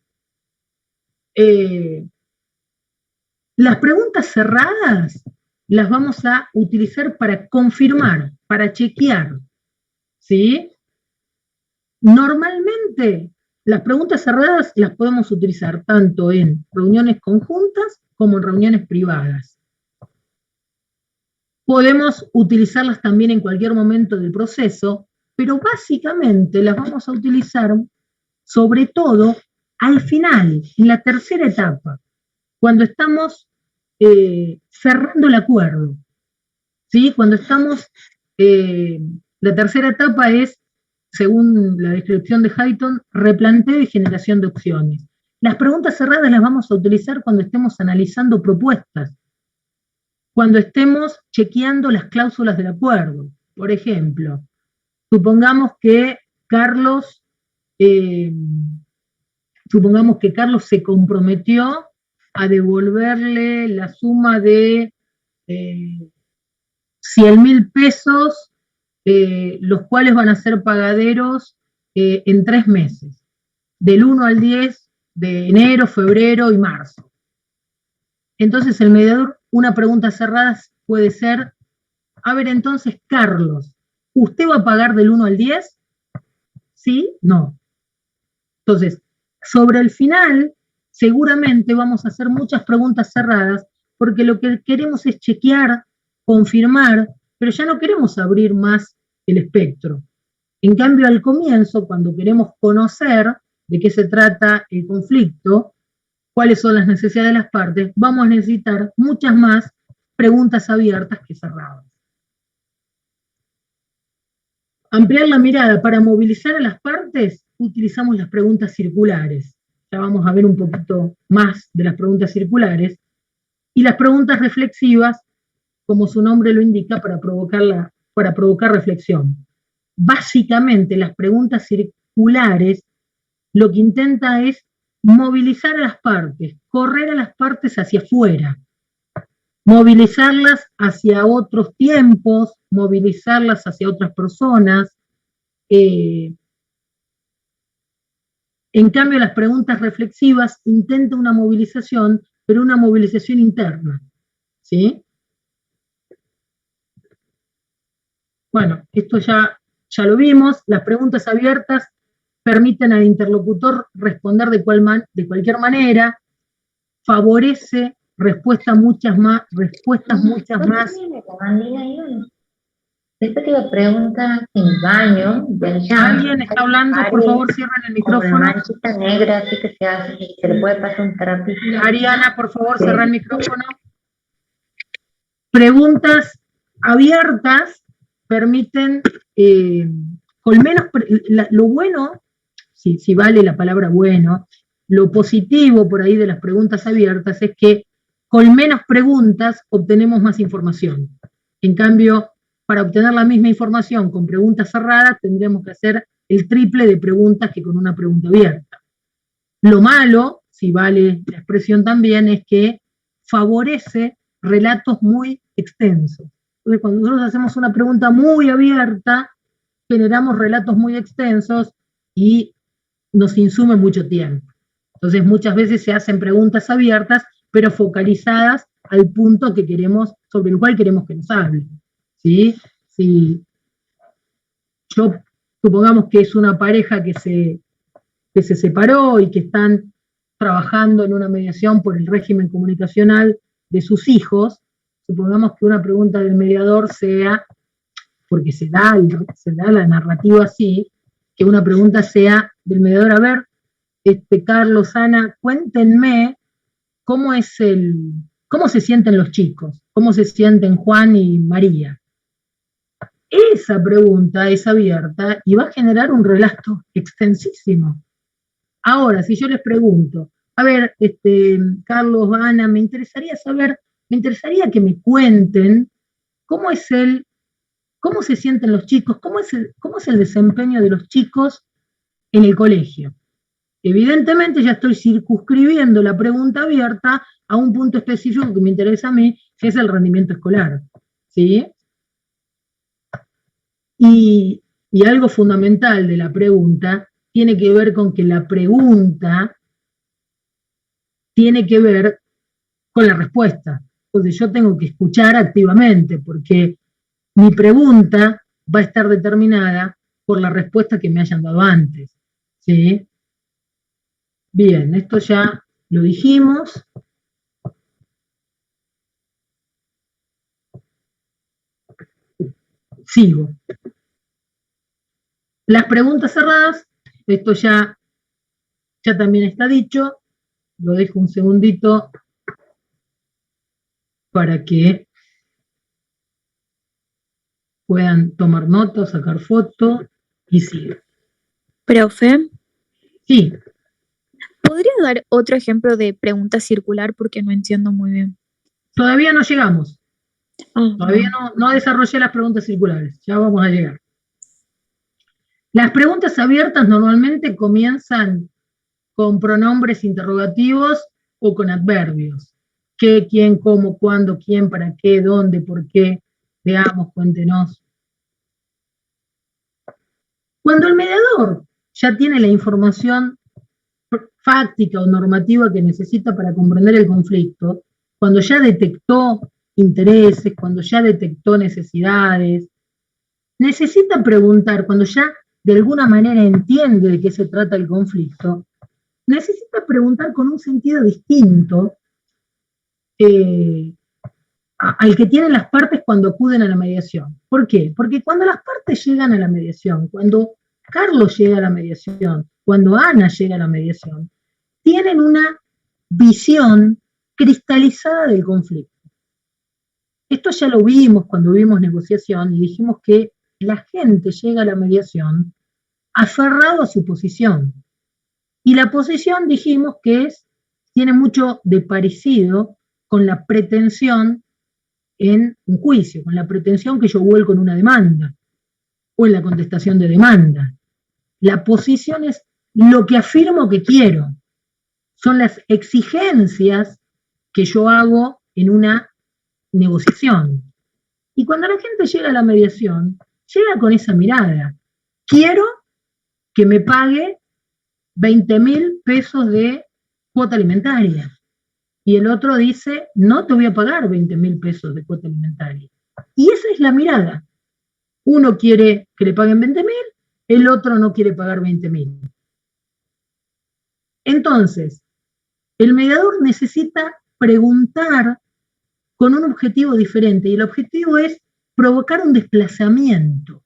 Las preguntas cerradas las vamos a utilizar para confirmar, para chequear, ¿sí? Normalmente, las preguntas cerradas las podemos utilizar tanto en reuniones conjuntas como en reuniones privadas. Podemos utilizarlas también en cualquier momento del proceso, pero básicamente las vamos a utilizar sobre todo al final, en la tercera etapa, cuando estamos cerrando el acuerdo. ¿Sí? Cuando estamos, la tercera etapa es, según la descripción de Hayton, replanteo y generación de opciones. Las preguntas cerradas las vamos a utilizar cuando estemos analizando propuestas, cuando estemos chequeando las cláusulas del acuerdo. Por ejemplo, supongamos que Carlos se comprometió a devolverle la suma de 100.000 pesos, los cuales van a ser pagaderos en 3 meses, del 1 al 10 de enero, febrero y marzo. Entonces el mediador, una pregunta cerrada puede ser, a ver, entonces, Carlos, ¿usted va a pagar del 1 al 10? ¿Sí? No. Entonces, sobre el final, seguramente vamos a hacer muchas preguntas cerradas, porque lo que queremos es chequear, confirmar, pero ya no queremos abrir más el espectro. En cambio, al comienzo, cuando queremos conocer de qué se trata el conflicto, cuáles son las necesidades de las partes, vamos a necesitar muchas más preguntas abiertas que cerradas. Ampliar la mirada para movilizar a las partes utilizamos las preguntas circulares. Ya vamos a ver un poquito más de las preguntas circulares. Y las preguntas reflexivas, como su nombre lo indica, para provocar reflexión. Básicamente, las preguntas circulares lo que intenta es movilizar a las partes, correr a las partes hacia afuera, movilizarlas hacia otros tiempos, movilizarlas hacia otras personas. En cambio, las preguntas reflexivas intentan una movilización, pero una movilización interna, ¿sí? Bueno, esto ya lo vimos. Las preguntas abiertas permiten al interlocutor responder de cualquier manera, favorece respuestas muchas más. Después te iba a preguntar en el baño. ¿Alguien está hablando? Por favor, cierren el micrófono. Con una manchita negra, así que se le puede pasar un trapito. Ariana, por favor, cierra el micrófono. Preguntas abiertas permiten, con menos, lo bueno, si vale la palabra bueno, lo positivo por ahí de las preguntas abiertas es que con menos preguntas obtenemos más información. En cambio, para obtener la misma información con preguntas cerradas, tendremos que hacer el triple de preguntas que con una pregunta abierta. Lo malo, si vale la expresión también, es que favorece relatos muy extensos. Entonces, cuando nosotros hacemos una pregunta muy abierta, generamos relatos muy extensos y nos insume mucho tiempo. Entonces, muchas veces se hacen preguntas abiertas, pero focalizadas al punto que queremos, sobre el cual queremos que nos hable. ¿Sí? Si yo, supongamos que es una pareja que se separó y que están trabajando en una mediación por el régimen comunicacional de sus hijos, supongamos que una pregunta del mediador sea, porque se da la narrativa así, que una pregunta sea del mediador: a ver, Carlos, Ana, cuéntenme cómo se sienten los chicos, cómo se sienten Juan y María. Esa pregunta es abierta y va a generar un relato extensísimo. Ahora, si yo les pregunto, a ver, Carlos, Ana, me interesaría que me cuenten cómo se sienten los chicos, cómo es el desempeño de los chicos en el colegio. Evidentemente ya estoy circunscribiendo la pregunta abierta a un punto específico que me interesa a mí, que es el rendimiento escolar, ¿sí? Y algo fundamental de la pregunta tiene que ver con que la pregunta tiene que ver con la respuesta. Entonces yo tengo que escuchar activamente, porque mi pregunta va a estar determinada por la respuesta que me hayan dado antes, ¿sí? Bien, esto ya lo dijimos. Sigo. Las preguntas cerradas, esto ya también está dicho, lo dejo un segundito para que puedan tomar nota, sacar foto y sigo. Profe, Sí. ¿podría dar otro ejemplo de pregunta circular? Porque no entiendo muy bien. Todavía no llegamos. Todavía no desarrollé las preguntas circulares. Ya vamos a llegar. Las preguntas abiertas normalmente comienzan con pronombres interrogativos o con adverbios. ¿Qué, quién, cómo, cuándo, quién, para qué, dónde, por qué? Veamos, cuéntenos. Cuando el mediador ya tiene la información fáctica o normativa que necesita para comprender el conflicto, cuando ya detectó intereses, cuando ya detectó necesidades, necesita preguntar, cuando ya de alguna manera entiende de qué se trata el conflicto, necesita preguntar con un sentido distinto al que tienen las partes cuando acuden a la mediación. ¿Por qué? Porque cuando las partes llegan a la mediación, cuando Carlos llega a la mediación, cuando Ana llega a la mediación, tienen una visión cristalizada del conflicto. Esto ya lo vimos cuando vimos negociación y dijimos que la gente llega a la mediación aferrado a su posición. Y la posición dijimos que tiene mucho de parecido con la pretensión en un juicio, con la pretensión que yo vuelco en una demanda o en la contestación de demanda. La posición es lo que afirmo que quiero, son las exigencias que yo hago en una negociación. Y cuando la gente llega a la mediación, llega con esa mirada. Quiero que me pague 20.000 pesos de cuota alimentaria. Y el otro dice, no te voy a pagar 20.000 pesos de cuota alimentaria. Y esa es la mirada. Uno quiere que le paguen 20.000, el otro no quiere pagar 20.000. Entonces, el mediador necesita preguntar con un objetivo diferente, y el objetivo es provocar un desplazamiento,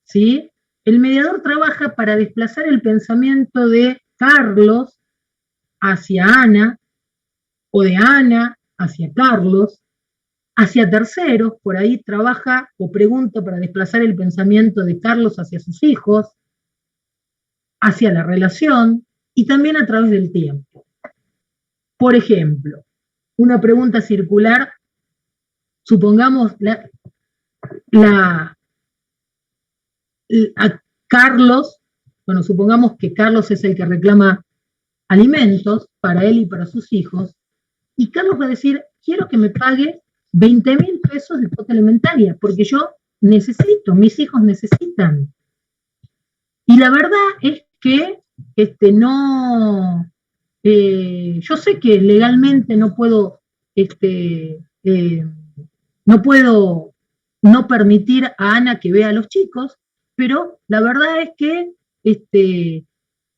¿sí? El mediador trabaja para desplazar el pensamiento de Carlos hacia Ana, o de Ana hacia Carlos, hacia terceros, por ahí trabaja o pregunta para desplazar el pensamiento de Carlos hacia sus hijos, hacia la relación, y también a través del tiempo. Por ejemplo, una pregunta circular, supongamos a Carlos, bueno, supongamos que Carlos es el que reclama alimentos para él y para sus hijos, y Carlos va a decir, quiero que me pague 20.000 pesos de cuota alimentaria, porque yo necesito, mis hijos necesitan. Y la verdad es que yo sé que legalmente no puedo no permitir a Ana que vea a los chicos, pero la verdad es que,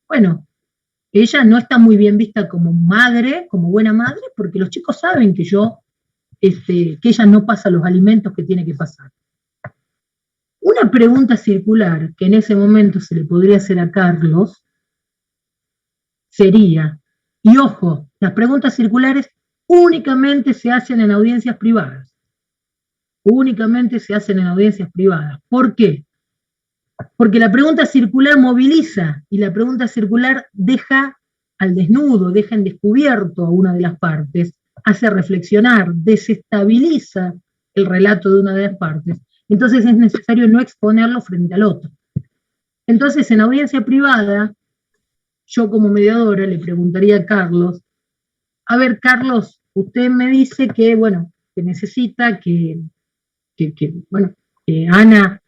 bueno, ella no está muy bien vista como madre, como buena madre, porque los chicos saben que que ella no pasa los alimentos que tiene que pasar. Una pregunta circular que en ese momento se le podría hacer a Carlos sería, y ojo, las preguntas circulares únicamente se hacen en audiencias privadas. Únicamente se hacen en audiencias privadas. ¿Por qué? Porque la pregunta circular moviliza y la pregunta circular deja al desnudo, deja en descubierto a una de las partes, hace reflexionar, desestabiliza el relato de una de las partes. Entonces es necesario no exponerlo frente al otro. Entonces en audiencia privada, yo como mediadora le preguntaría a Carlos, a ver Carlos, usted me dice que, bueno, que necesita que Ana,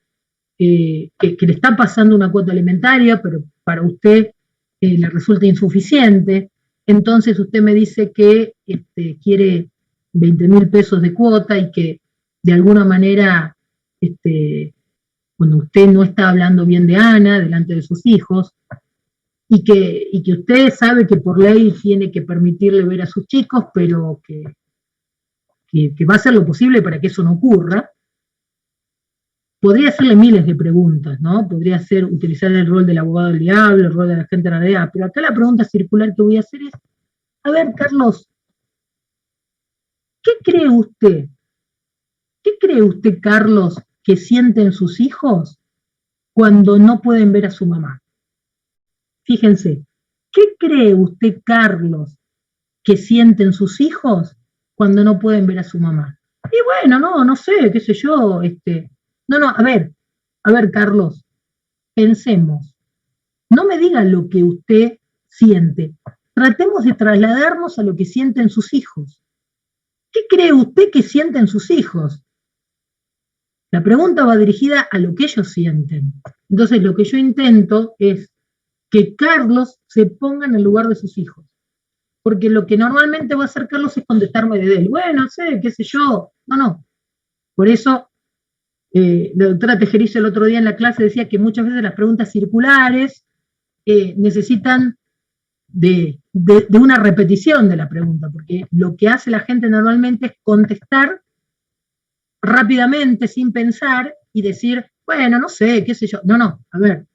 que le está pasando una cuota alimentaria, pero para usted le resulta insuficiente, entonces usted me dice que quiere 20.000 pesos de cuota y que de alguna manera, cuando usted no está hablando bien de Ana delante de sus hijos, y que usted sabe que por ley tiene que permitirle ver a sus chicos, pero que va a hacer lo posible para que eso no ocurra. Podría hacerle miles de preguntas, ¿no? Podría utilizar el rol del abogado del diablo, el rol de la gente de la DEA, pero acá la pregunta circular que voy a hacer es, a ver, Carlos, ¿qué cree usted? ¿Qué cree usted, Carlos, que sienten sus hijos cuando no pueden ver a su mamá? Fíjense, ¿qué cree usted, Carlos, que sienten sus hijos cuando no pueden ver a su mamá? Y bueno, no sé, qué sé yo, No, a ver, Carlos, pensemos. No me diga lo que usted siente. Tratemos de trasladarnos a lo que sienten sus hijos. ¿Qué cree usted que sienten sus hijos? La pregunta va dirigida a lo que ellos sienten. Entonces, lo que yo intento es que Carlos se ponga en el lugar de sus hijos. Porque lo que normalmente va a hacer Carlos es contestarme de él. Bueno, no sé, qué sé yo. No. Por eso, la doctora Tejerizo el otro día en la clase decía que muchas veces las preguntas circulares necesitan de una repetición de la pregunta, porque lo que hace la gente normalmente es contestar rápidamente, sin pensar, y decir, bueno, no sé, qué sé yo. No, a ver,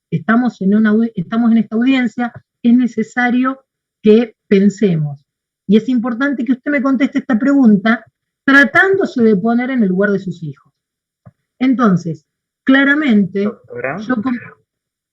estamos en esta audiencia, es necesario que pensemos. Y es importante que usted me conteste esta pregunta tratándose de poner en el lugar de sus hijos. Entonces, claramente,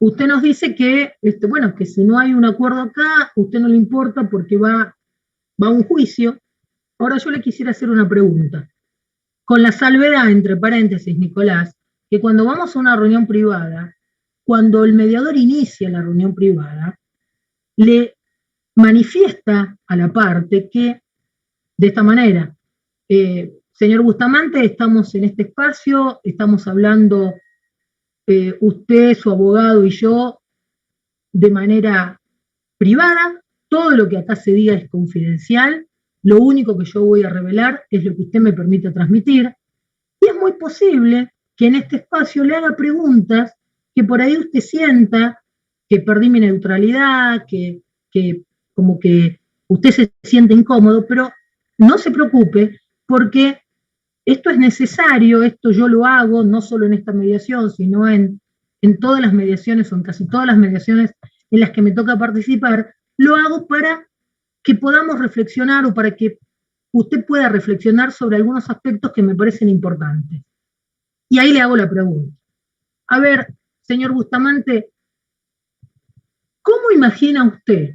usted nos dice que, bueno, que si no hay un acuerdo acá, a usted no le importa porque va a un juicio. Ahora yo le quisiera hacer una pregunta. Con la salvedad, entre paréntesis, Nicolás, que cuando vamos a una reunión privada, cuando el mediador inicia la reunión privada, le manifiesta a la parte que, de esta manera, señor Bustamante, estamos en este espacio, estamos hablando usted, su abogado y yo de manera privada, todo lo que acá se diga es confidencial, lo único que yo voy a revelar es lo que usted me permite transmitir, y es muy posible que en este espacio le haga preguntas que por ahí usted sienta que perdí mi neutralidad, que como que usted se siente incómodo, pero no se preocupe porque esto es necesario, esto yo lo hago no solo en esta mediación, sino en todas las mediaciones o en casi todas las mediaciones en las que me toca participar, lo hago para que podamos reflexionar o para que usted pueda reflexionar sobre algunos aspectos que me parecen importantes. Y ahí le hago la pregunta. A ver, señor Bustamante, ¿cómo imagina usted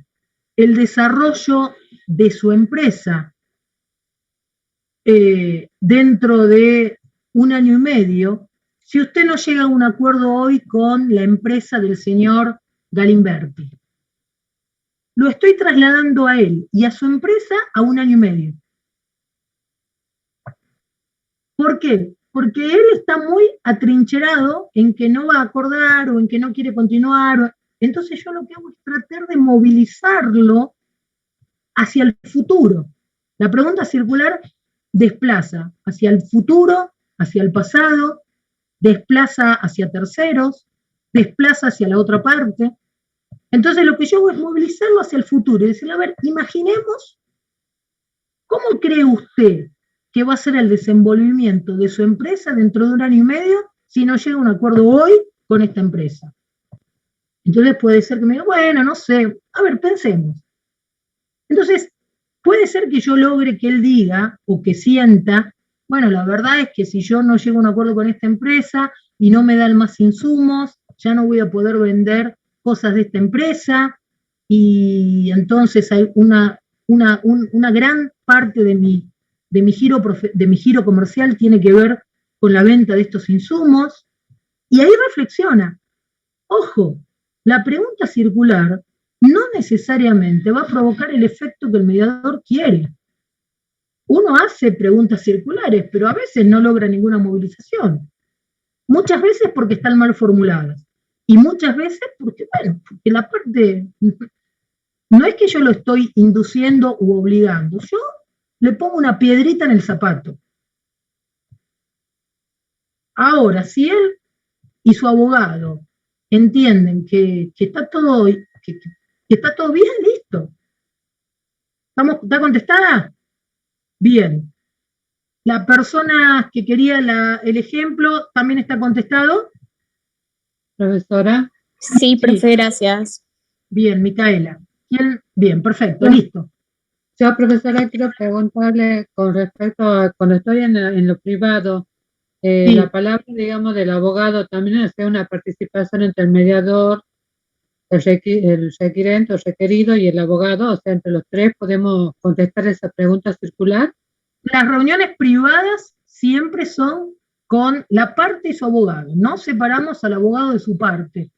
el desarrollo de su empresa dentro de 1 año y medio si usted no llega a un acuerdo hoy con la empresa del señor Galimberti? Lo estoy trasladando a él y a su empresa a 1 año y medio. ¿Por qué? Porque él está muy atrincherado en que no va a acordar o en que no quiere continuar. Entonces yo lo que hago es tratar de movilizarlo hacia el futuro. La pregunta circular desplaza hacia el futuro, hacia el pasado, desplaza hacia terceros, desplaza hacia la otra parte. Entonces lo que yo hago es movilizarlo hacia el futuro y decirle, a ver, imaginemos, ¿cómo cree usted que va a ser el desenvolvimiento de su empresa dentro de 1 año y medio si no llega a un acuerdo hoy con esta empresa? Entonces puede ser que me diga, bueno, no sé, a ver, pensemos. Entonces, puede ser que yo logre que él diga o que sienta, bueno, la verdad es que si yo no llego a un acuerdo con esta empresa y no me dan más insumos, ya no voy a poder vender cosas de esta empresa y entonces hay una gran parte de mi giro comercial tiene que ver con la venta de estos insumos, y ahí reflexiona. Ojo, la pregunta circular no necesariamente va a provocar el efecto que el mediador quiere. Uno hace preguntas circulares, pero a veces no logra ninguna movilización. Muchas veces porque están mal formuladas, y muchas veces porque, bueno, porque la parte, no es que yo lo estoy induciendo u obligando, yo le pongo una piedrita en el zapato. Ahora, si él y su abogado entienden que está todo, que está todo bien, listo. ¿Está contestada? Bien. La persona que quería el ejemplo también está contestado. Profesora. Sí, profe, gracias. Bien, Micaela. Bien, perfecto, listo. Yo, profesora, quiero preguntarle con respecto a cuando estoy en lo privado, Sí. la palabra, digamos, del abogado también es una participación entre el mediador, el requirente o requerido y el abogado, o sea, entre los tres podemos contestar esa pregunta circular. Las reuniones privadas siempre son con la parte y su abogado, no separamos al abogado de su parte.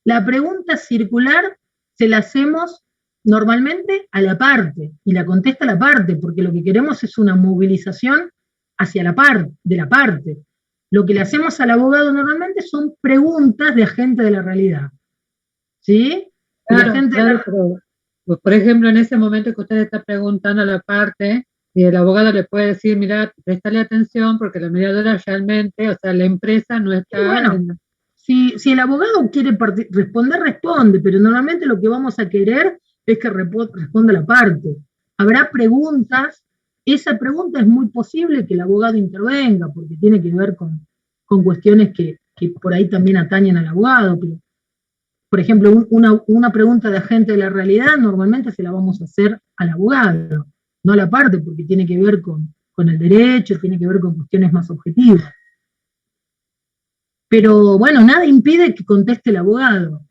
La pregunta circular se la hacemos normalmente a la parte, y la contesta la parte, porque lo que queremos es una movilización hacia la parte, de la parte. Lo que le hacemos al abogado normalmente son preguntas de agente de la realidad. ¿Sí? Claro, pero, por ejemplo, en ese momento que usted está preguntando a la parte, y el abogado le puede decir, mira, préstale atención porque la mediadora realmente, o sea, la empresa no está... Bueno, si el abogado quiere responder, responde, pero normalmente lo que vamos a querer es que responda la parte. Habrá preguntas, esa pregunta es muy posible que el abogado intervenga, porque tiene que ver con cuestiones que por ahí también atañen al abogado. Pero, por ejemplo, una pregunta de agente de la realidad normalmente se la vamos a hacer al abogado, no a la parte, porque tiene que ver con el derecho, tiene que ver con cuestiones más objetivas. Pero bueno, nada impide que conteste el abogado.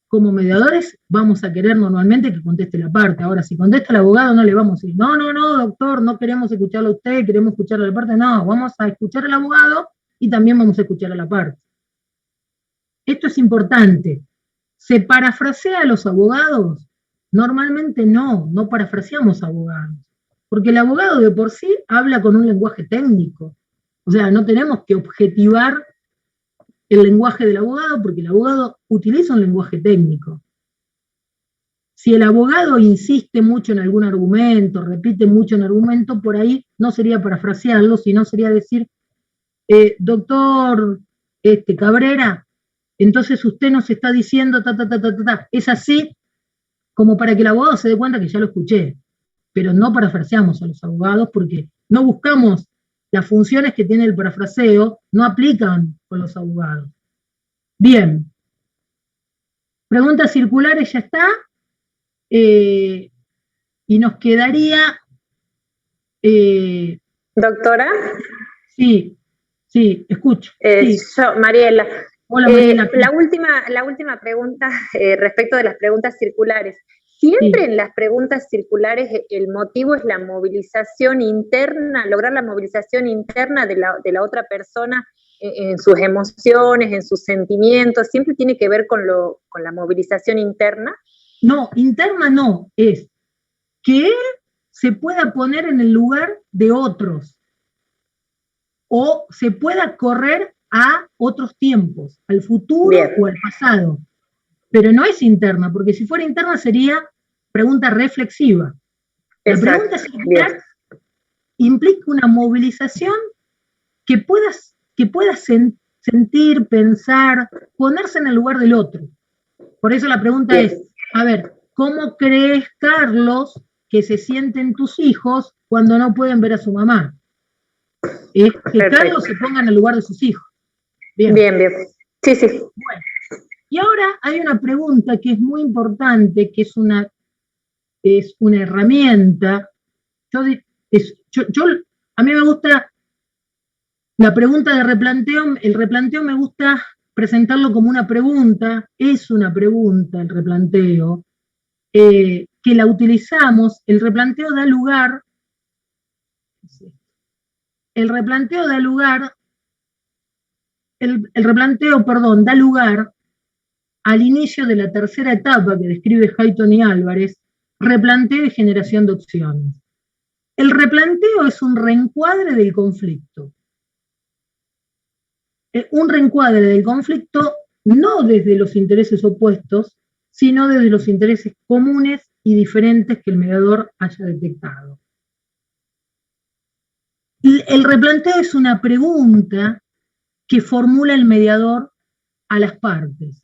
Como mediadores vamos a querer normalmente que conteste la parte. Ahora, si contesta el abogado, no le vamos a decir, no, doctor, no queremos escucharlo a usted, queremos escucharlo a la parte. No, vamos a escuchar al abogado y también vamos a escuchar a la parte. Esto es importante. ¿Se parafrasea a los abogados? Normalmente no parafraseamos abogados. Porque el abogado de por sí habla con un lenguaje técnico. O sea, no tenemos que objetivar el lenguaje del abogado porque el abogado utiliza un lenguaje técnico. Si el abogado insiste mucho en algún argumento, repite mucho en argumento, por ahí no sería parafrasearlo, sino sería decir, doctor Cabrera, entonces usted nos está diciendo es así, como para que el abogado se dé cuenta que ya lo escuché, pero no parafraseamos a los abogados porque no buscamos las funciones que tiene el parafraseo, no aplican con los abogados. Bien. Preguntas circulares ya está. Y nos quedaría... Doctora. Sí, escucho. Sí. Yo, Mariela. Hola, Mariela. La última pregunta respecto de las preguntas circulares. Siempre en las preguntas circulares el motivo es la movilización interna, lograr la movilización interna de la otra persona en sus emociones, en sus sentimientos, siempre tiene que ver con la movilización interna. No, interna no, es que él se pueda poner en el lugar de otros o se pueda correr a otros tiempos, al futuro o al pasado. Pero no es interna, porque si fuera interna sería pregunta reflexiva. La pregunta circular implica una movilización que puedas sentir, pensar, ponerse en el lugar del otro. Por eso la pregunta es, a ver, ¿cómo crees, Carlos, que se sienten tus hijos cuando no pueden ver a su mamá? Es que Carlos se ponga en el lugar de sus hijos. Bien. Sí. Bueno, y ahora hay una pregunta que es muy importante, que es una herramienta. A mí me gusta la pregunta de replanteo, el replanteo me gusta presentarlo como una pregunta, es una pregunta el replanteo, que la utilizamos, el replanteo da lugar al inicio de la tercera etapa que describe Hayton y Álvarez, replanteo y generación de opciones. El replanteo es un reencuadre del conflicto. Un reencuadre del conflicto no desde los intereses opuestos, sino desde los intereses comunes y diferentes que el mediador haya detectado. El replanteo es una pregunta que formula el mediador a las partes.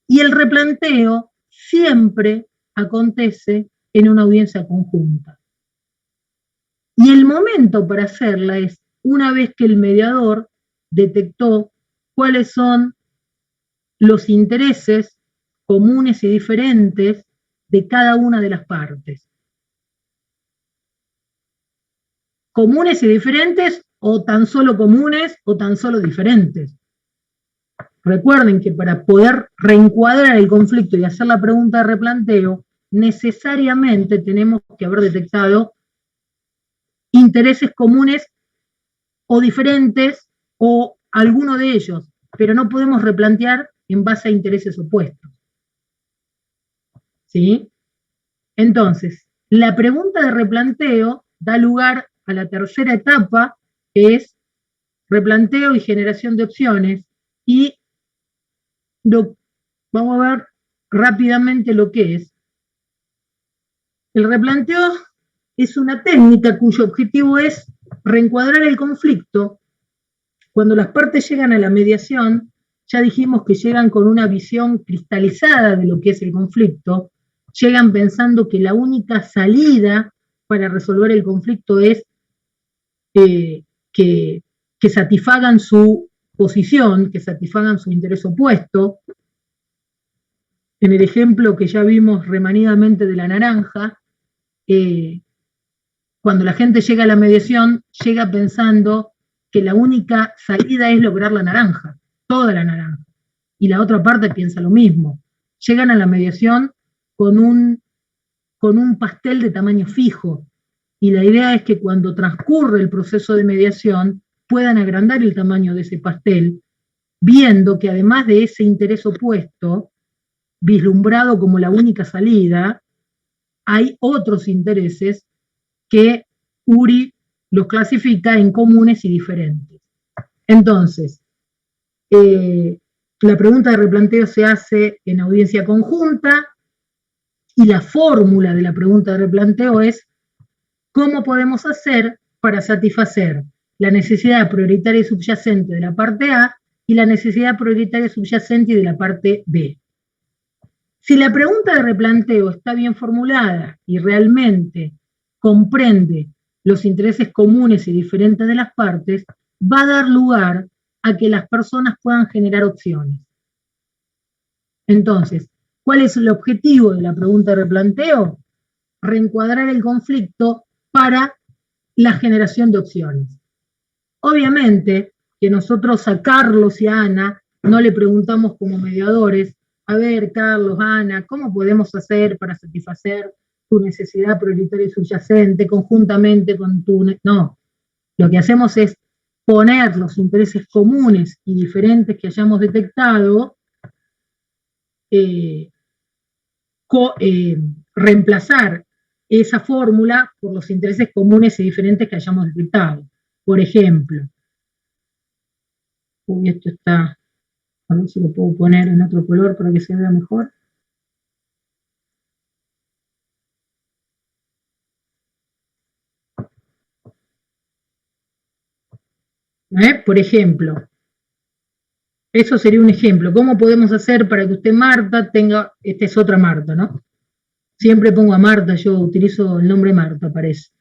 Y el replanteo siempre acontece en una audiencia conjunta. Y el momento para hacerla es una vez que el mediador detectó cuáles son los intereses comunes y diferentes de cada una de las partes. Comunes y diferentes, o tan solo comunes, o tan solo diferentes. Recuerden que para poder reencuadrar el conflicto y hacer la pregunta de replanteo, necesariamente tenemos que haber detectado intereses comunes o diferentes, o alguno de ellos, pero no podemos replantear en base a intereses opuestos. ¿Sí? Entonces, la pregunta de replanteo da lugar a la tercera etapa, que es replanteo y generación de opciones, y vamos a ver rápidamente lo que es. El replanteo es una técnica cuyo objetivo es reencuadrar el conflicto. Cuando las partes llegan a la mediación, ya dijimos que llegan con una visión cristalizada de lo que es el conflicto, llegan pensando que la única salida para resolver el conflicto es que satisfagan su posición, que satisfagan su interés opuesto. En el ejemplo que ya vimos remanidamente de la naranja, cuando la gente llega a la mediación, llega pensando que la única salida es lograr la naranja, toda la naranja. Y la otra parte piensa lo mismo. Llegan a la mediación con un pastel de tamaño fijo. Y la idea es que cuando transcurre el proceso de mediación puedan agrandar el tamaño de ese pastel, viendo que además de ese interés opuesto, vislumbrado como la única salida, hay otros intereses que URI los clasifica en comunes y diferentes. Entonces, la pregunta de replanteo se hace en audiencia conjunta y la fórmula de la pregunta de replanteo es ¿cómo podemos hacer para satisfacer la necesidad prioritaria y subyacente de la parte A y la necesidad prioritaria y subyacente de la parte B? Si la pregunta de replanteo está bien formulada y realmente comprende los intereses comunes y diferentes de las partes, va a dar lugar a que las personas puedan generar opciones. Entonces, ¿cuál es el objetivo de la pregunta de replanteo? Reencuadrar el conflicto para la generación de opciones. Obviamente que nosotros a Carlos y a Ana no le preguntamos como mediadores, a ver, Carlos, Ana, ¿cómo podemos hacer para satisfacer tu necesidad prioritaria y subyacente conjuntamente con tu... No, lo que hacemos es poner los intereses comunes y diferentes que hayamos detectado, reemplazar esa fórmula por los intereses comunes y diferentes que hayamos detectado. Por ejemplo, uy, esto está, a ver si lo puedo poner en otro color para que se vea mejor. Por ejemplo, eso sería un ejemplo. ¿Cómo podemos hacer para que usted, Marta, tenga, esta es otra Marta, ¿no? Siempre pongo a Marta, yo utilizo el nombre Marta, parece.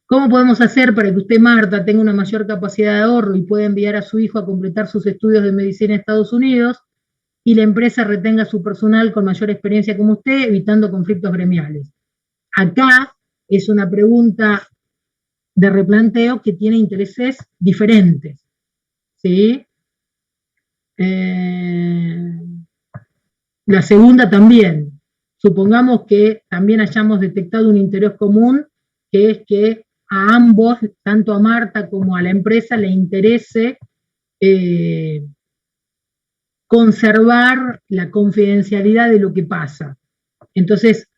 ¿Cómo podemos hacer para que usted, Marta, tenga una mayor capacidad de ahorro y pueda enviar a su hijo a completar sus estudios de medicina en Estados Unidos y la empresa retenga su personal con mayor experiencia como usted, evitando conflictos gremiales? Acá es una pregunta de replanteo que tiene intereses diferentes, ¿sí? La segunda también. Supongamos que también hayamos detectado un interés común, que es que a ambos, tanto a Marta como a la empresa, le interese conservar la confidencialidad de lo que pasa. Entonces,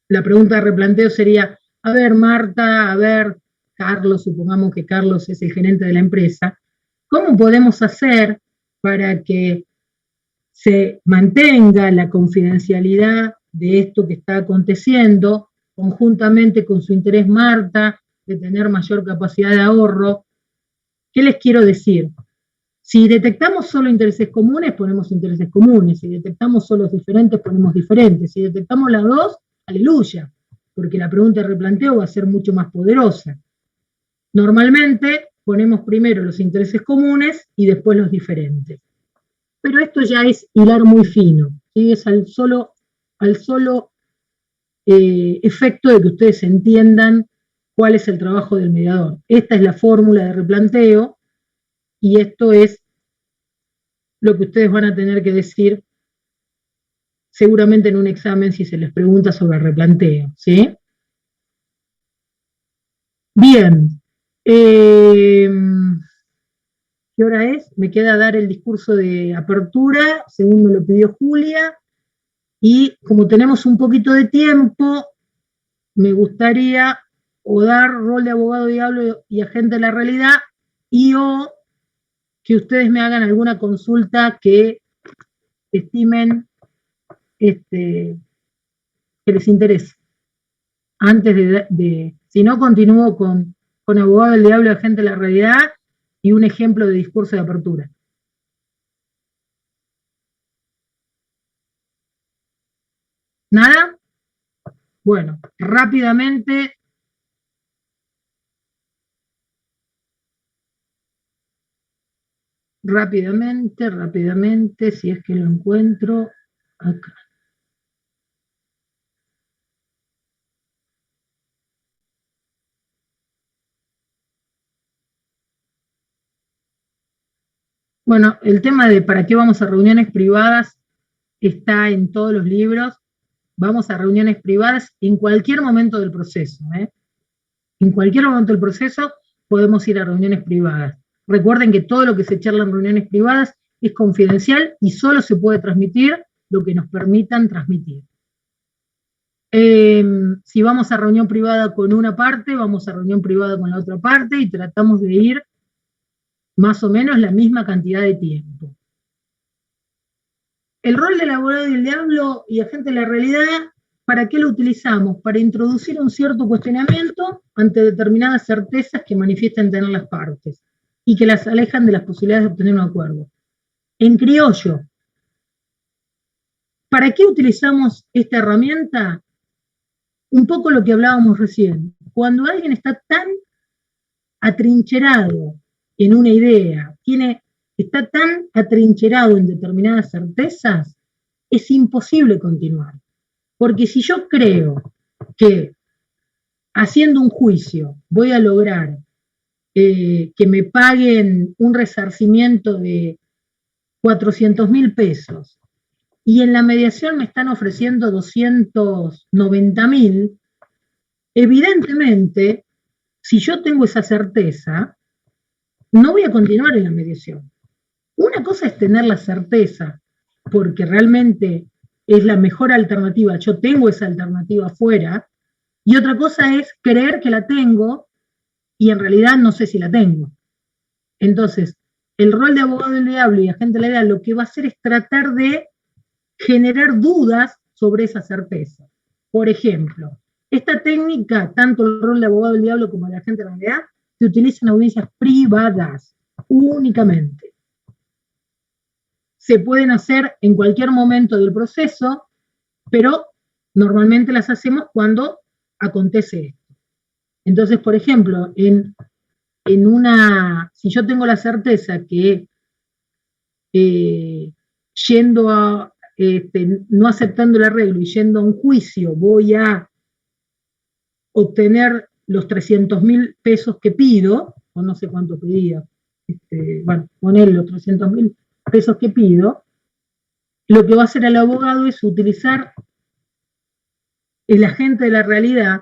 la pregunta de replanteo sería, a ver, Marta, a ver, Carlos, supongamos que Carlos es el gerente de la empresa, ¿cómo podemos hacer para que se mantenga la confidencialidad de esto que está aconteciendo, conjuntamente con su interés, Marta, de tener mayor capacidad de ahorro? ¿Qué les quiero decir? Si detectamos solo intereses comunes, ponemos intereses comunes. Si detectamos solo diferentes, ponemos diferentes. Si detectamos las dos, aleluya, porque la pregunta de replanteo va a ser mucho más poderosa. Normalmente ponemos primero los intereses comunes y después los diferentes. Pero esto ya es hilar muy fino, ¿sí? Es al solo efecto de que ustedes entiendan cuál es el trabajo del mediador. Esta es la fórmula de replanteo y esto es lo que ustedes van a tener que decir seguramente en un examen si se les pregunta sobre el replanteo, ¿sí? Bien. ¿Qué hora es? Me queda dar el discurso de apertura, según me lo pidió Julia, y como tenemos un poquito de tiempo, me gustaría o dar rol de abogado diablo y agente de la realidad, y o que ustedes me hagan alguna consulta que estimen que les interese. Antes si no, continúo con abogado del diablo y agente de la realidad y un ejemplo de discurso de apertura. ¿Nada? Bueno, rápidamente. Rápidamente, si es que lo encuentro acá. Bueno, el tema de para qué vamos a reuniones privadas está en todos los libros. Vamos a reuniones privadas en cualquier momento del proceso, ¿eh? En cualquier momento del proceso podemos ir a reuniones privadas. Recuerden que todo lo que se charla en reuniones privadas es confidencial y solo se puede transmitir lo que nos permitan transmitir. Si vamos a reunión privada con una parte, vamos a reunión privada con la otra parte y tratamos de ir más o menos la misma cantidad de tiempo. El rol del abogado y el diablo y agente de la realidad, ¿para qué lo utilizamos? Para introducir un cierto cuestionamiento ante determinadas certezas que manifiestan tener las partes y que las alejan de las posibilidades de obtener un acuerdo. En criollo, ¿para qué utilizamos esta herramienta? Un poco lo que hablábamos recién. Cuando alguien está tan atrincherado en una idea, está tan atrincherado en determinadas certezas, es imposible continuar. Porque si yo creo que haciendo un juicio voy a lograr que me paguen un resarcimiento de 400.000 pesos y en la mediación me están ofreciendo 290.000, evidentemente, si yo tengo esa certeza, no voy a continuar en la mediación. Una cosa es tener la certeza, porque realmente es la mejor alternativa, yo tengo esa alternativa afuera, y otra cosa es creer que la tengo y en realidad no sé si la tengo. Entonces, el rol de abogado del diablo y agente de la realidad lo que va a hacer es tratar de generar dudas sobre esa certeza. Por ejemplo, esta técnica, tanto el rol de abogado del diablo como el de agente de la realidad, se utiliza en audiencias privadas, únicamente. Se pueden hacer en cualquier momento del proceso, pero normalmente las hacemos cuando acontece esto. Entonces, por ejemplo, si yo tengo la certeza que yendo a, no aceptando el arreglo y yendo a un juicio voy a obtener los 300.000 pesos que pido, o no sé cuánto pedía, bueno, poner los 300.000 pesos que pido, lo que va a hacer el abogado es utilizar el agente de la realidad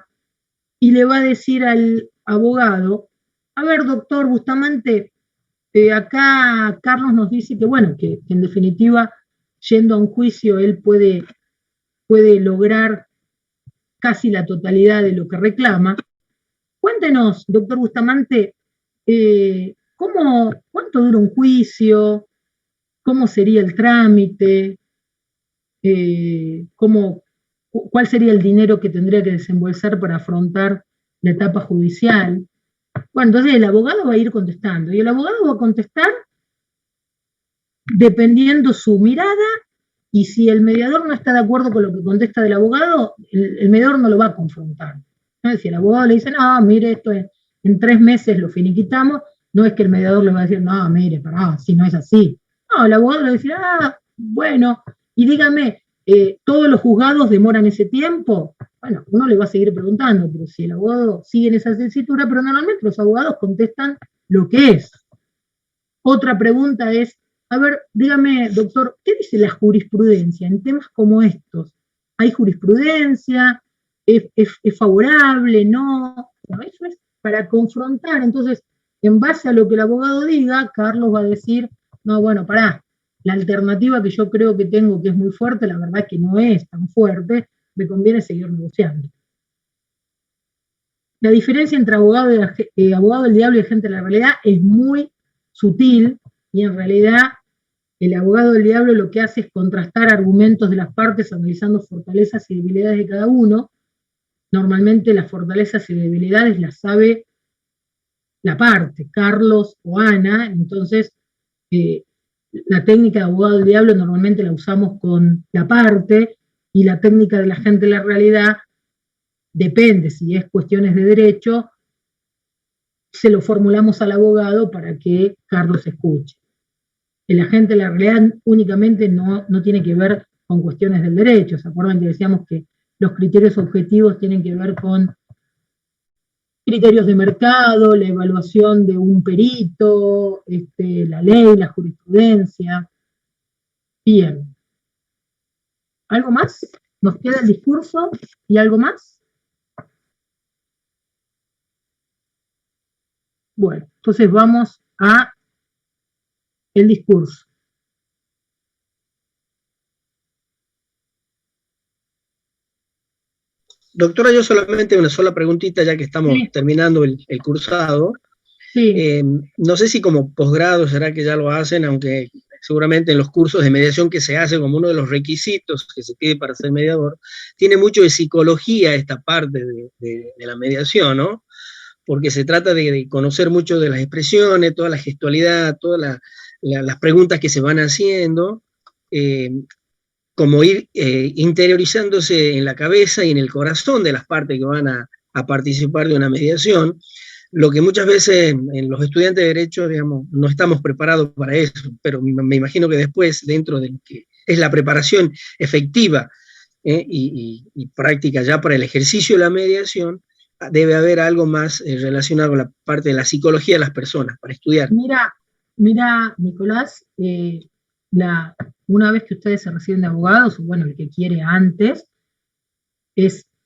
y le va a decir al abogado, a ver, doctor Bustamante, acá Carlos nos dice que, bueno, que en definitiva, yendo a un juicio, él puede lograr casi la totalidad de lo que reclama. Cuéntenos, doctor Bustamante, ¿cuánto dura un juicio? ¿Cómo sería el trámite? ¿Cuál sería el dinero que tendría que desembolsar para afrontar la etapa judicial? Bueno, entonces el abogado va a ir contestando, y el abogado va a contestar dependiendo su mirada, y si el mediador no está de acuerdo con lo que contesta del abogado, el mediador no lo va a confrontar. ¿No? Si el abogado le dice, no, mire, esto en 3 meses lo finiquitamos, no es que el mediador le va a decir, no, mire, pará, si no es así. No, el abogado le va a decir, bueno, y dígame, ¿todos los juzgados demoran ese tiempo? Bueno, uno le va a seguir preguntando, pero si el abogado sigue en esa tesitura, pero normalmente los abogados contestan lo que es. Otra pregunta es, a ver, dígame, doctor, ¿qué dice la jurisprudencia en temas como estos? ¿Hay jurisprudencia? ¿Es favorable? ¿No? Bueno, eso es para confrontar. Entonces, en base a lo que el abogado diga, Carlos va a decir, no, bueno, pará, la alternativa que yo creo que tengo, que es muy fuerte, la verdad que no es tan fuerte, me conviene seguir negociando. La diferencia entre abogado del diablo y agente de la realidad es muy sutil, y en realidad el abogado del diablo lo que hace es contrastar argumentos de las partes analizando fortalezas y debilidades de cada uno. Normalmente las fortalezas y debilidades las sabe la parte, Carlos o Ana, entonces la técnica de abogado del diablo normalmente la usamos con la parte, y la técnica del agente de la realidad depende, si es cuestiones de derecho, se lo formulamos al abogado para que Carlos escuche. El agente de la realidad únicamente no tiene que ver con cuestiones del derecho. ¿Se acuerdan que decíamos que los criterios objetivos tienen que ver con criterios de mercado, la evaluación de un perito, la ley, la jurisprudencia. Bien. ¿Algo más? ¿Nos queda el discurso y algo más? Bueno, entonces vamos a el discurso. Doctora, yo solamente una sola preguntita, ya que estamos terminando el cursado. Sí. No sé si como posgrado será que ya lo hacen, aunque seguramente en los cursos de mediación que se hace como uno de los requisitos que se pide para ser mediador, tiene mucho de psicología esta parte de la mediación, ¿no? Porque se trata de conocer mucho de las expresiones, toda la gestualidad, todas las preguntas que se van haciendo, como ir interiorizándose en la cabeza y en el corazón de las partes que van a participar de una mediación, lo que muchas veces en los estudiantes de Derecho, digamos, no estamos preparados para eso, pero me imagino que después, dentro de lo que es la preparación efectiva y práctica ya para el ejercicio de la mediación, debe haber algo más relacionado con la parte de la psicología de las personas, para estudiar. Mira, Nicolás, una vez que ustedes se reciben de abogados, o bueno, el que quiere antes,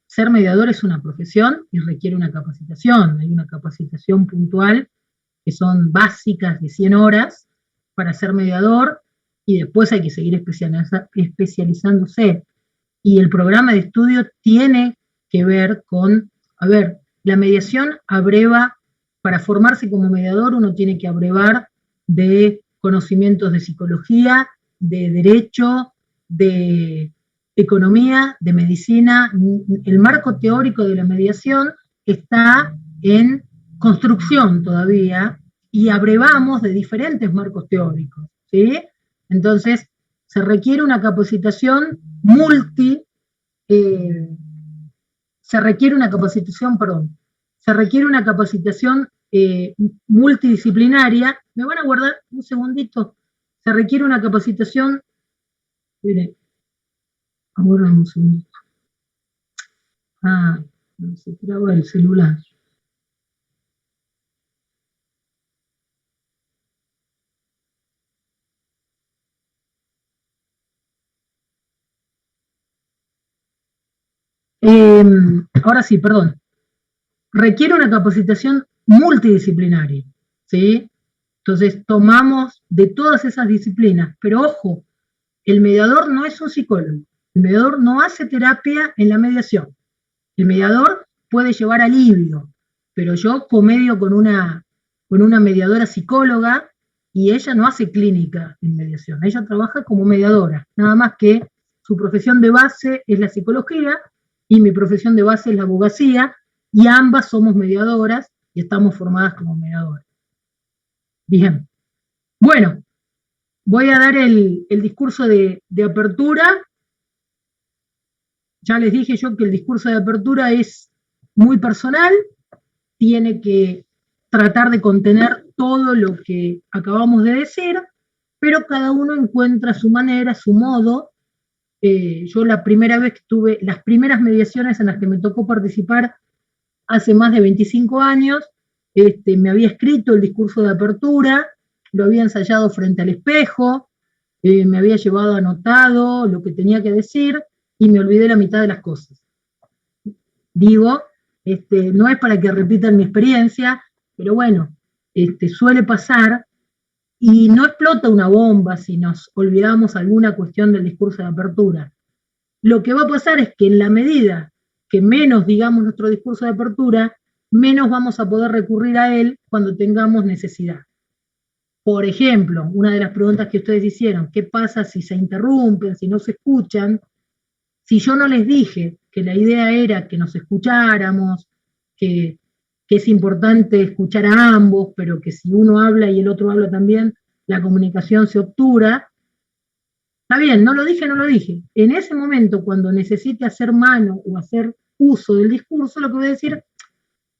ser mediador es una profesión y requiere una capacitación. Hay una capacitación puntual que son básicas de 100 horas para ser mediador y después hay que seguir especializándose. Y el programa de estudio tiene que ver con, la mediación abreva, para formarse como mediador uno tiene que abrevar de conocimientos de psicología, de derecho, de economía, de medicina. El marco teórico de la mediación está en construcción todavía y abrevamos de diferentes marcos teóricos, ¿sí? Entonces, se requiere una capacitación multidisciplinaria. ¿Me van a guardar un segundito? Se requiere una capacitación, miren, ahora un segundito. Se traba el celular. Ahora sí, perdón. Requiere una capacitación multidisciplinaria, ¿sí? Entonces tomamos de todas esas disciplinas, pero ojo, el mediador no es un psicólogo, el mediador no hace terapia en la mediación, el mediador puede llevar alivio, pero yo comedio con una mediadora psicóloga y ella no hace clínica en mediación, ella trabaja como mediadora, nada más que su profesión de base es la psicología y mi profesión de base es la abogacía, y ambas somos mediadoras y estamos formadas como mediadoras. Bien. Bueno, voy a dar el discurso de apertura. Ya les dije yo que el discurso de apertura es muy personal, tiene que tratar de contener todo lo que acabamos de decir, pero cada uno encuentra su manera, su modo. Yo la primera vez que tuve, las primeras mediaciones en las que me tocó participar, hace más de 25 años, me había escrito el discurso de apertura, lo había ensayado frente al espejo, me había llevado anotado lo que tenía que decir y me olvidé la mitad de las cosas. Digo, no es para que repitan mi experiencia, pero bueno, suele pasar y no explota una bomba si nos olvidamos alguna cuestión del discurso de apertura. Lo que va a pasar es que en la medida que menos digamos nuestro discurso de apertura, menos vamos a poder recurrir a él cuando tengamos necesidad. Por ejemplo, una de las preguntas que ustedes hicieron, ¿qué pasa si se interrumpen, si no se escuchan? Si yo no les dije que la idea era que nos escucháramos, que es importante escuchar a ambos, pero que si uno habla y el otro habla también, la comunicación se obtura. Está bien, no lo dije. En ese momento, cuando necesite hacer mano o hacer uso del discurso, lo que voy a decir,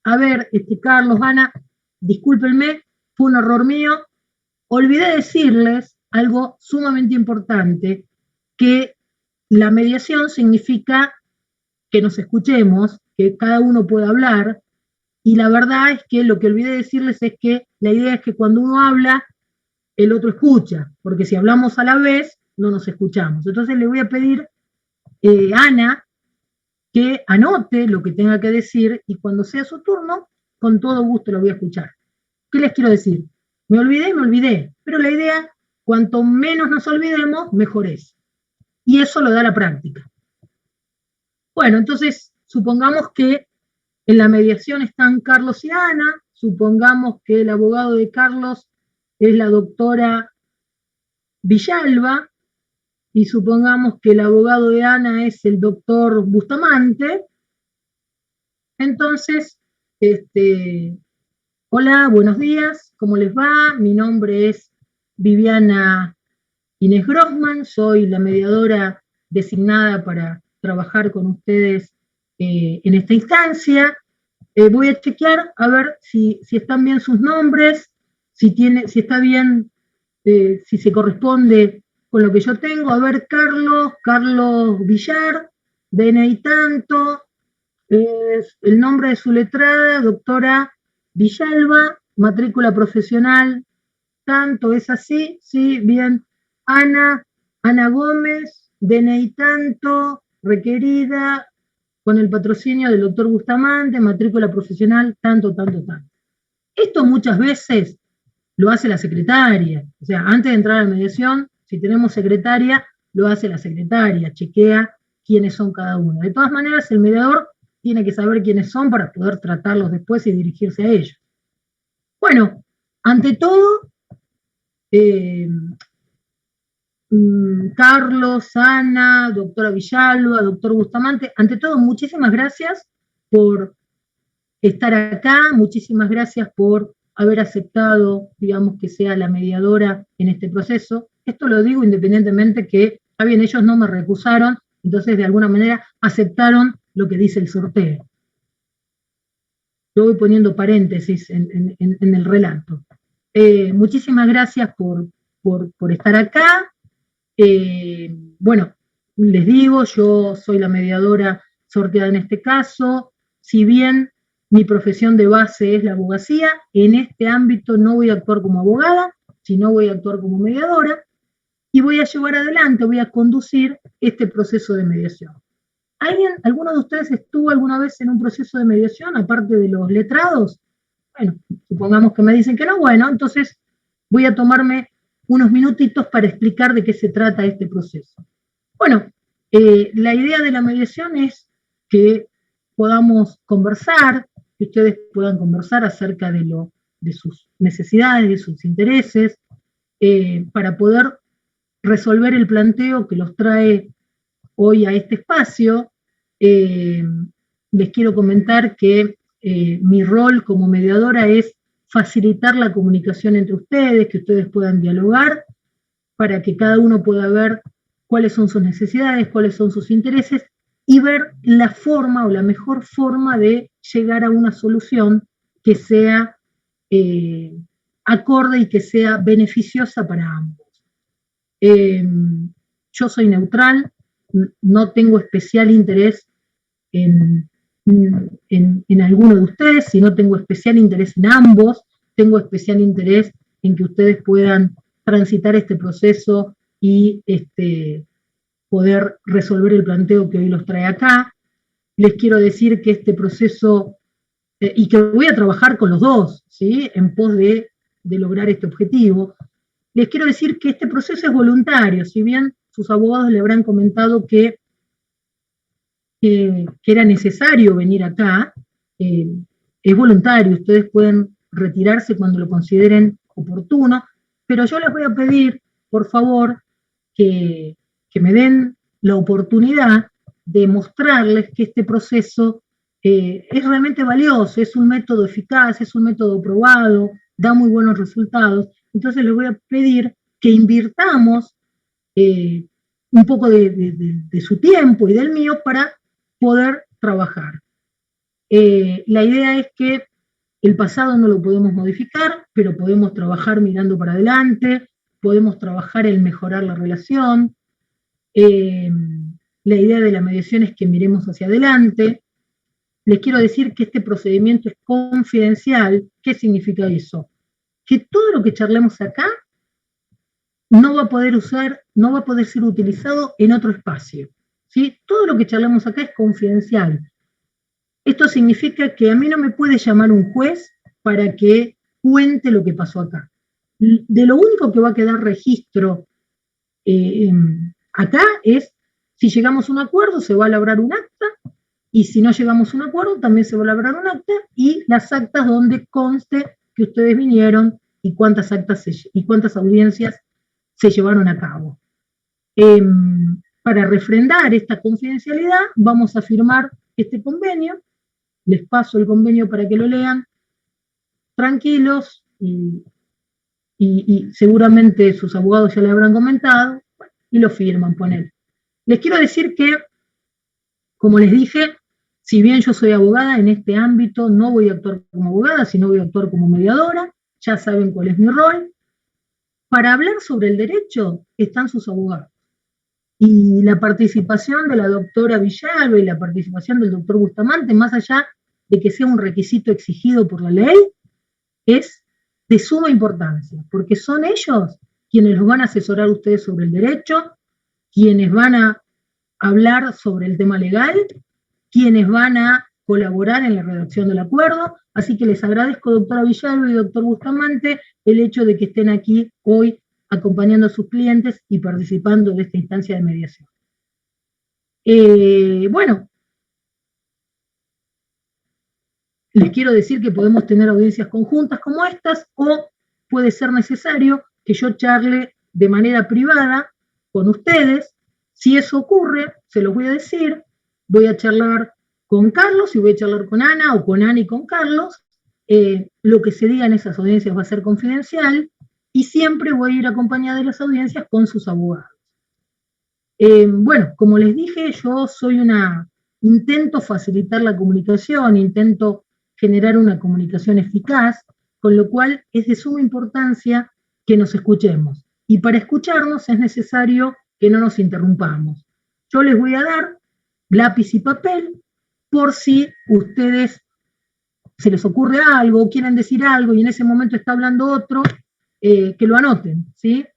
a ver, Carlos, Ana, discúlpenme, fue un error mío, olvidé decirles algo sumamente importante, que la mediación significa que nos escuchemos, que cada uno pueda hablar, y la verdad es que lo que olvidé decirles es que la idea es que cuando uno habla, el otro escucha, porque si hablamos a la vez, no nos escuchamos. Entonces le voy a pedir a Ana que anote lo que tenga que decir y cuando sea su turno, con todo gusto lo voy a escuchar. ¿Qué les quiero decir? Me olvidé, pero la idea, cuanto menos nos olvidemos, mejor es. Y eso lo da la práctica. Bueno, entonces, supongamos que en la mediación están Carlos y Ana, supongamos que el abogado de Carlos es la doctora Villalba, y supongamos que el abogado de Ana es el doctor Bustamante. Entonces, hola, buenos días, ¿cómo les va? Mi nombre es Viviana Inés Grossman, soy la mediadora designada para trabajar con ustedes en esta instancia. Voy a chequear a ver si están bien sus nombres, si está bien, si se corresponde con lo que yo tengo. A ver, Carlos Villar, DNI tanto, el nombre de su letrada, doctora Villalba, matrícula profesional tanto, ¿es así? Sí, bien. Ana Gómez, DNI tanto, requerida, con el patrocinio del doctor Bustamante, matrícula profesional tanto. Esto muchas veces lo hace la secretaria. O sea, antes de entrar a la mediación, si tenemos secretaria, lo hace la secretaria, chequea quiénes son cada uno. De todas maneras, el mediador tiene que saber quiénes son para poder tratarlos después y dirigirse a ellos. Bueno, ante todo, Carlos, Ana, doctora Villalba, doctor Bustamante, ante todo, muchísimas gracias por estar acá, muchísimas gracias por haber aceptado, digamos, que sea la mediadora en este proceso. Esto lo digo independientemente que, está bien, ellos no me recusaron, entonces de alguna manera aceptaron lo que dice el sorteo. Yo voy poniendo paréntesis en el relato. Muchísimas gracias por estar acá. Bueno, les digo, yo soy la mediadora sorteada en este caso. Si bien mi profesión de base es la abogacía, en este ámbito no voy a actuar como abogada, sino voy a actuar como mediadora y voy a llevar adelante, voy a conducir este proceso de mediación. ¿Alguno de ustedes estuvo alguna vez en un proceso de mediación, aparte de los letrados? Bueno, supongamos que me dicen que no, bueno, entonces voy a tomarme unos minutitos para explicar de qué se trata este proceso. Bueno, la idea de la mediación es que podamos conversar, que ustedes puedan conversar acerca de sus necesidades, de sus intereses, para poder resolver el planteo que los trae hoy a este espacio. Les quiero comentar que mi rol como mediadora es facilitar la comunicación entre ustedes, que ustedes puedan dialogar, para que cada uno pueda ver cuáles son sus necesidades, cuáles son sus intereses, y ver la forma o la mejor forma de llegar a una solución que sea acorde y que sea beneficiosa para ambos. Yo soy neutral, no tengo especial interés en alguno de ustedes, sino tengo especial interés en ambos, tengo especial interés en que ustedes puedan transitar este proceso y poder resolver el planteo que hoy los trae acá. Les quiero decir que este proceso, y que voy a trabajar con los dos, ¿sí?, en pos de lograr este objetivo. Les quiero decir que este proceso es voluntario, si bien sus abogados le habrán comentado que era necesario venir acá, es voluntario, ustedes pueden retirarse cuando lo consideren oportuno, pero yo les voy a pedir, por favor, que me den la oportunidad de mostrarles que este proceso es realmente valioso, es un método eficaz, es un método probado, da muy buenos resultados. Entonces les voy a pedir que invirtamos un poco de su tiempo y del mío para poder trabajar. La idea es que el pasado no lo podemos modificar, pero podemos trabajar mirando para adelante, podemos trabajar en mejorar la relación. La idea de la mediación es que miremos hacia adelante. les quiero decir que este procedimiento es confidencial. ¿Qué significa eso? Que todo lo que charlemos acá no va a poder ser utilizado en otro espacio, ¿sí? Todo lo que charlemos acá es confidencial. Esto significa que a mí no me puede llamar un juez para que cuente lo que pasó acá. De lo único que va a quedar registro acá es, si llegamos a un acuerdo, se va a elaborar un acta, y si no llegamos a un acuerdo, también se va a elaborar un acta, y las actas donde conste que ustedes vinieron y cuántas audiencias se llevaron a cabo. Para refrendar esta confidencialidad, vamos a firmar este convenio. Les paso el convenio para que lo lean, tranquilos, y seguramente sus abogados ya le habrán comentado, y lo firman, poner. Les quiero decir que, como les dije, si bien yo soy abogada, en este ámbito no voy a actuar como abogada, sino voy a actuar como mediadora. Ya saben cuál es mi rol. Para hablar sobre el derecho están sus abogados. Y la participación de la doctora Villalba y la participación del doctor Bustamante, más allá de que sea un requisito exigido por la ley, es de suma importancia, porque son ellos quienes los van a asesorar a ustedes sobre el derecho, quienes van a hablar sobre el tema legal, quienes van a colaborar en la redacción del acuerdo. Así que les agradezco, doctora Villalba y doctor Bustamante, el hecho de que estén aquí hoy acompañando a sus clientes y participando de esta instancia de mediación. Bueno, les quiero decir que podemos tener audiencias conjuntas como estas, o puede ser necesario que yo charle de manera privada con ustedes. Si eso ocurre, se los voy a decir, voy a charlar con Carlos y voy a charlar con Ana, o con Ana y con Carlos. Lo que se diga en esas audiencias va a ser confidencial, y siempre voy a ir acompañada de las audiencias con sus abogados. Bueno, como les dije, yo intento facilitar la comunicación, intento generar una comunicación eficaz, con lo cual es de suma importancia que nos escuchemos. Y para escucharnos es necesario que no nos interrumpamos. Yo les voy a dar lápiz y papel por si ustedes se les ocurre algo, quieren decir algo y en ese momento está hablando otro, que lo anoten, ¿sí?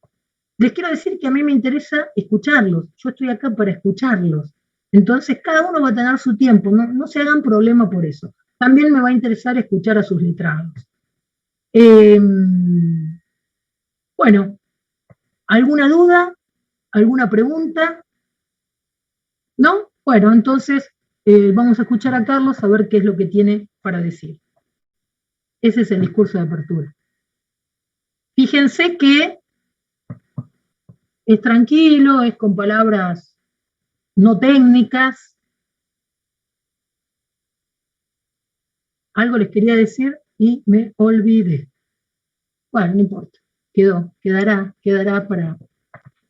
Les quiero decir que a mí me interesa escucharlos. Yo estoy acá para escucharlos. Entonces, cada uno va a tener su tiempo. No se hagan problema por eso. También me va a interesar escuchar a sus letrados. Bueno, ¿alguna duda? ¿Alguna pregunta? ¿No? Bueno, entonces vamos a escuchar a Carlos a ver qué es lo que tiene para decir. Ese es el discurso de apertura. Fíjense que es tranquilo, es con palabras no técnicas. Algo les quería decir y me olvidé. Bueno, no importa, quedará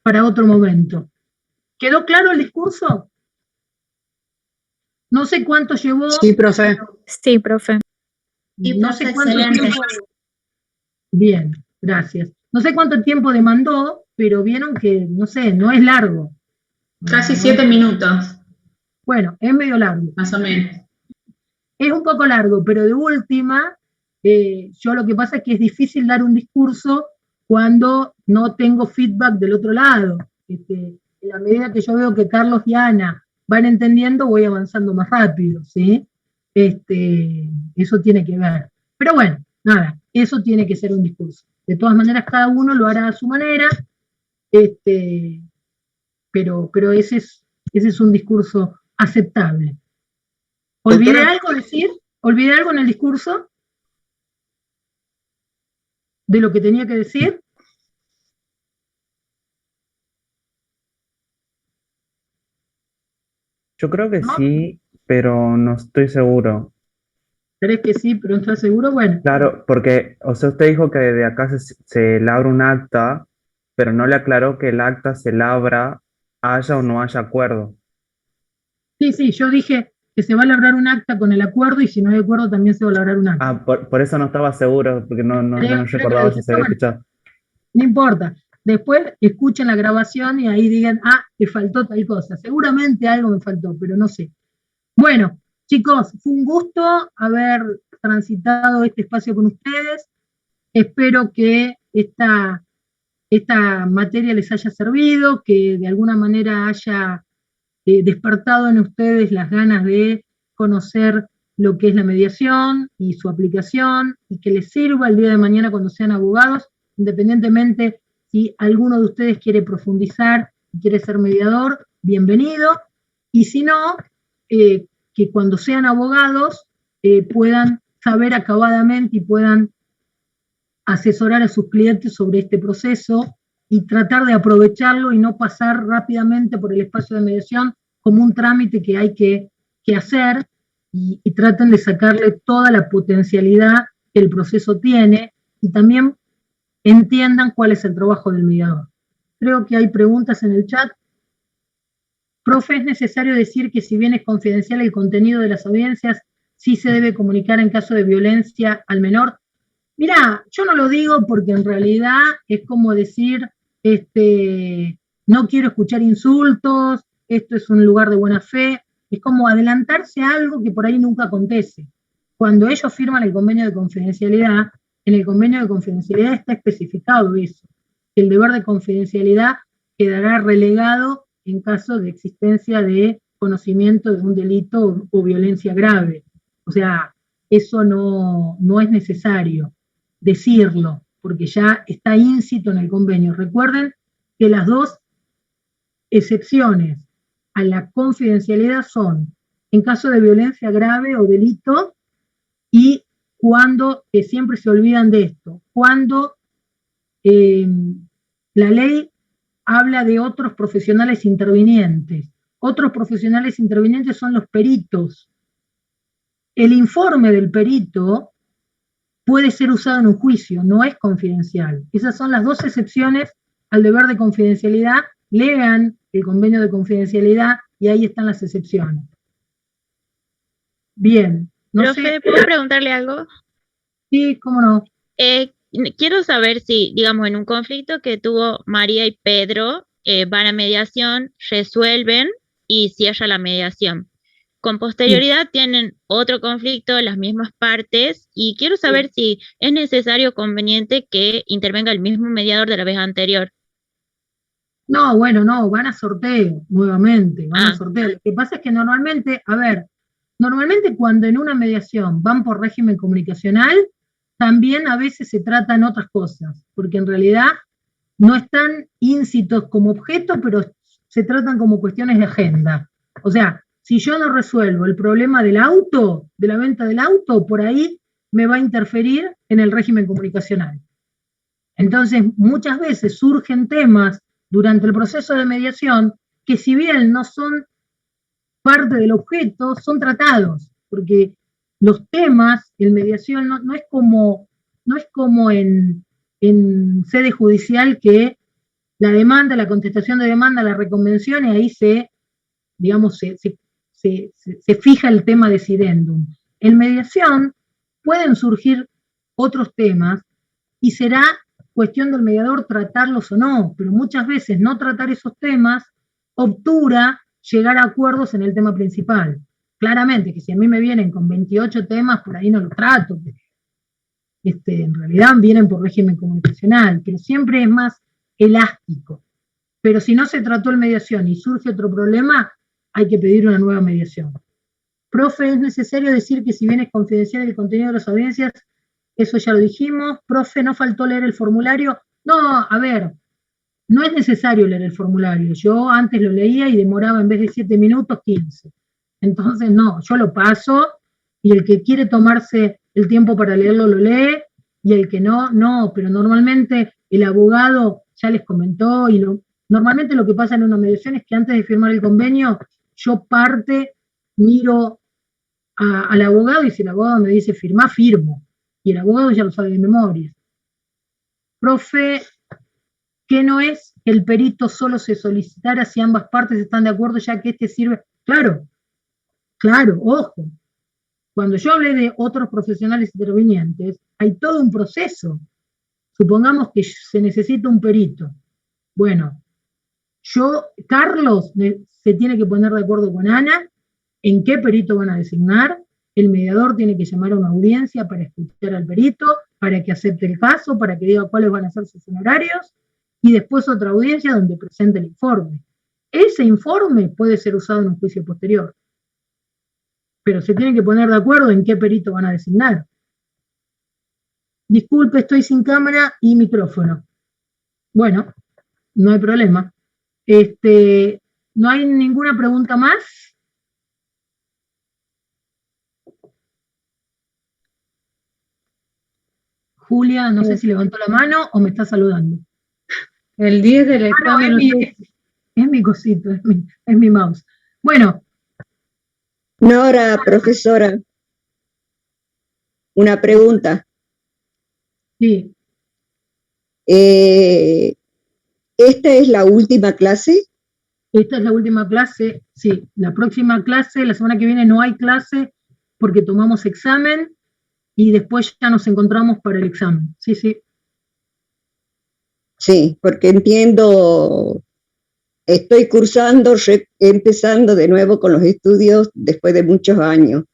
para otro momento. ¿Quedó claro el discurso? No sé cuánto llevó. Sí, profe. Sí, profe. No sé cuánto tiempo. Bien, gracias. No sé cuánto tiempo demandó, pero vieron que, no sé, no es largo. Casi 7 minutos, Bueno, es medio largo. más o menos. Es un poco largo, pero de última, yo lo que pasa es que es difícil dar un discurso cuando no tengo feedback del otro lado. En la medida que yo veo que Carlos y Ana van entendiendo, voy avanzando más rápido, ¿sí? Eso tiene que ver. Pero bueno, nada, eso tiene que ser un discurso. De todas maneras, cada uno lo hará a su manera, pero ese es un discurso aceptable. ¿Olvidé algo decir? ¿Olvidé algo en el discurso? ¿De lo que tenía que decir? Yo creo que ¿No? sí, pero no estoy seguro. ¿Crees que sí, pero no estás seguro? Bueno. Claro, porque, o sea, usted dijo que de acá se labra un acta, pero no le aclaró que el acta se labra haya o no haya acuerdo. Sí, yo dije que se va a labrar un acta con el acuerdo, y si no hay acuerdo también se va a labrar un acta. Ah, por eso no estaba seguro, porque no recordaba si se había escuchado. No importa. Después escuchen la grabación y ahí digan, te faltó tal cosa. Seguramente algo me faltó, pero no sé. Bueno, Chicos, fue un gusto haber transitado este espacio con ustedes. Espero que esta materia les haya servido, que de alguna manera haya despertado en ustedes las ganas de conocer lo que es la mediación y su aplicación, y que les sirva el día de mañana cuando sean abogados, independientemente si alguno de ustedes quiere profundizar y quiere ser mediador, bienvenido, y si no, que cuando sean abogados puedan saber acabadamente y puedan asesorar a sus clientes sobre este proceso y tratar de aprovecharlo y no pasar rápidamente por el espacio de mediación como un trámite que hay que hacer, y traten de sacarle toda la potencialidad que el proceso tiene, y también entiendan cuál es el trabajo del mediador. Creo que hay preguntas en el chat. Profe, ¿es necesario decir que si bien es confidencial el contenido de las audiencias, sí se debe comunicar en caso de violencia al menor? Mirá, yo no lo digo porque en realidad es como decir, no quiero escuchar insultos, esto es un lugar de buena fe, es como adelantarse a algo que por ahí nunca acontece. Cuando ellos firman el convenio de confidencialidad, en el convenio de confidencialidad está especificado eso, que el deber de confidencialidad quedará relegado en caso de existencia de conocimiento de un delito o violencia grave. O sea, eso no es necesario decirlo, porque ya está íncito en el convenio. Recuerden que las dos excepciones a la confidencialidad son en caso de violencia grave o delito, y cuando, que siempre se olvidan de esto, cuando la ley habla de otros profesionales intervinientes. Otros profesionales intervinientes son los peritos. El informe del perito puede ser usado en un juicio, no es confidencial. Esas son las dos excepciones al deber de confidencialidad. Lean el convenio de confidencialidad y ahí están las excepciones. Bien. Profe, ¿puedo preguntarle algo? Sí, cómo no. Quiero saber si, digamos, en un conflicto que tuvo María y Pedro, van a mediación, resuelven y cierra la mediación. Con posterioridad tienen otro conflicto, las mismas partes, y quiero saber si es necesario o conveniente que intervenga el mismo mediador de la vez anterior. No, bueno, no, van a sorteo nuevamente, van a sorteo. Lo que pasa es que normalmente, normalmente cuando en una mediación van por régimen comunicacional, también a veces se tratan otras cosas, porque en realidad no están íncitos como objeto, pero se tratan como cuestiones de agenda. O sea, si yo no resuelvo el problema del auto, de la venta del auto, por ahí me va a interferir en el régimen comunicacional. Entonces, muchas veces surgen temas durante el proceso de mediación que, si bien no son parte del objeto, son tratados, porque los temas en mediación no es como en sede judicial, que la demanda, la contestación de demanda, la reconvención, y ahí se fija el tema decidendum. En mediación pueden surgir otros temas y será cuestión del mediador tratarlos o no, pero muchas veces no tratar esos temas obtura llegar a acuerdos en el tema principal. Claramente que si a mí me vienen con 28 temas, por ahí no los trato. En realidad vienen por régimen comunicacional, pero siempre es más elástico. Pero si no se trató en mediación y surge otro problema, hay que pedir una nueva mediación. Profe, ¿es necesario decir que si bien es confidencial el contenido de las audiencias? Eso ya lo dijimos. Profe, ¿no faltó leer el formulario? No, a ver, no es necesario leer el formulario. Yo antes lo leía y demoraba, en vez de 7 minutos, 15. Entonces, no, yo lo paso, y el que quiere tomarse el tiempo para leerlo, lo lee, y el que no, no. Pero normalmente el abogado ya les comentó, y normalmente lo que pasa en una mediación es que antes de firmar el convenio, yo miro al abogado, y si el abogado me dice firmá, firmo. Y el abogado ya lo sabe de memoria. Profe, ¿qué no es que el perito solo se solicitara si ambas partes están de acuerdo, ya que sirve? Claro, ojo. Cuando yo hablé de otros profesionales intervinientes, hay todo un proceso. Supongamos que se necesita un perito. Bueno, Carlos se tiene que poner de acuerdo con Ana, en qué perito van a designar, el mediador tiene que llamar a una audiencia para escuchar al perito, para que acepte el caso, para que diga cuáles van a ser sus honorarios, y después otra audiencia donde presente el informe. Ese informe puede ser usado en un juicio posterior, pero se tienen que poner de acuerdo en qué perito van a designar. Disculpe, estoy sin cámara y micrófono. Bueno, no hay problema. ¿No hay ninguna pregunta más? Julia, no sé si levantó la mano o me está saludando. El 10 del examen. No, es mi cosito, es mi mouse. Bueno. Nora, profesora, una pregunta. Sí. ¿Esta es la última clase? Esta es la última clase, sí. La próxima clase, la semana que viene no hay clase porque tomamos examen y después ya nos encontramos para el examen. Sí, sí. Sí, porque entiendo, estoy cursando, empezando de nuevo con los estudios después de muchos años.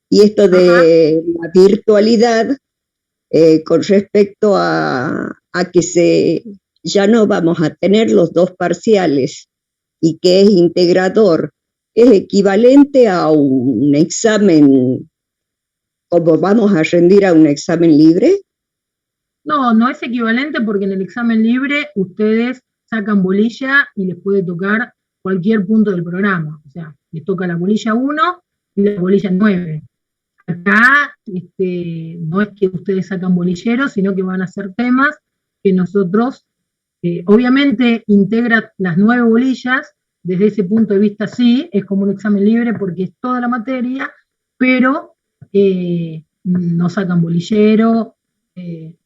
Y esto de la virtualidad, con respecto a que ya no vamos a tener los dos parciales y que es integrador, ¿es equivalente a un examen, como vamos a rendir a un examen libre? No, no es equivalente porque en el examen libre ustedes sacan bolilla y les puede tocar cualquier punto del programa. O sea, les toca la bolilla 1 y la bolilla 9. Acá no es que ustedes sacan bolilleros, sino que van a hacer temas que nosotros, obviamente integra las 9 bolillas, desde ese punto de vista sí, es como un examen libre porque es toda la materia, pero no sacan bolillero, y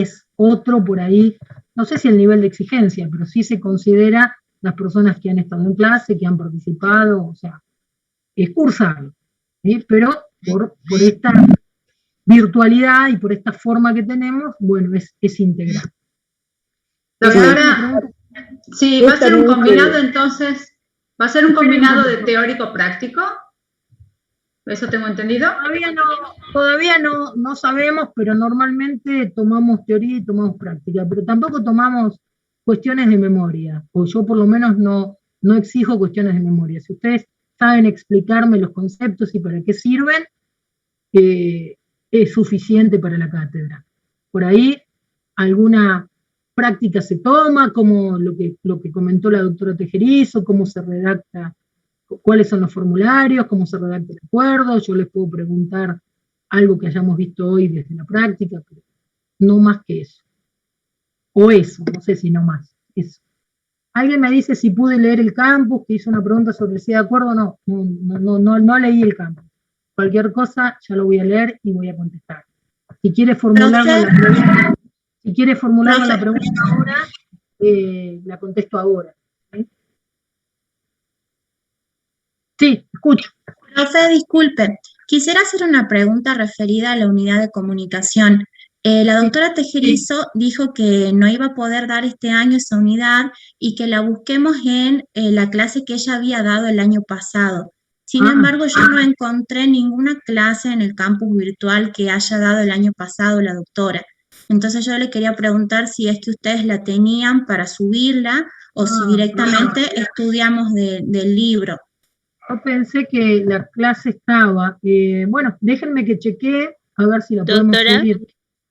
es otro por ahí, no sé si el nivel de exigencia, pero sí se considera las personas que han estado en clase, que han participado, o sea, es cursar, ¿sí? Pero por esta virtualidad y por esta forma que tenemos, bueno, es integral. Doctora, sí, va a ser un combinado entonces, ¿va a ser un combinado de teórico-práctico? ¿Eso tengo entendido? Todavía no sabemos, pero normalmente tomamos teoría y tomamos práctica, pero tampoco tomamos cuestiones de memoria, o yo por lo menos no exijo cuestiones de memoria. Si ustedes saben explicarme los conceptos y para qué sirven, es suficiente para la cátedra. Por ahí alguna práctica se toma, como lo que comentó la doctora Tejerizo, cómo se redacta, cuáles son los formularios, cómo se redacta el acuerdo. Yo les puedo preguntar algo que hayamos visto hoy desde la práctica, pero no más que eso. O eso, no sé si no más, eso. Alguien me dice si pude leer el campus, que hizo una pregunta sobre si de acuerdo o no leí el campus. Cualquier cosa ya lo voy a leer y voy a contestar. Si quiere formularme la pregunta ahora, la contesto ahora. Sí, escucho. Profe, disculpe, quisiera hacer una pregunta referida a la unidad de comunicación. La doctora Tejerizo dijo que no iba a poder dar este año esa unidad y que la busquemos en la clase que ella había dado el año pasado. Sin embargo, yo no encontré ninguna clase en el campus virtual que haya dado el año pasado la doctora. Entonces yo le quería preguntar si es que ustedes la tenían para subirla o si directamente estudiamos del libro. Yo pensé que la clase estaba, bueno, déjenme que chequee a ver si la podemos subir.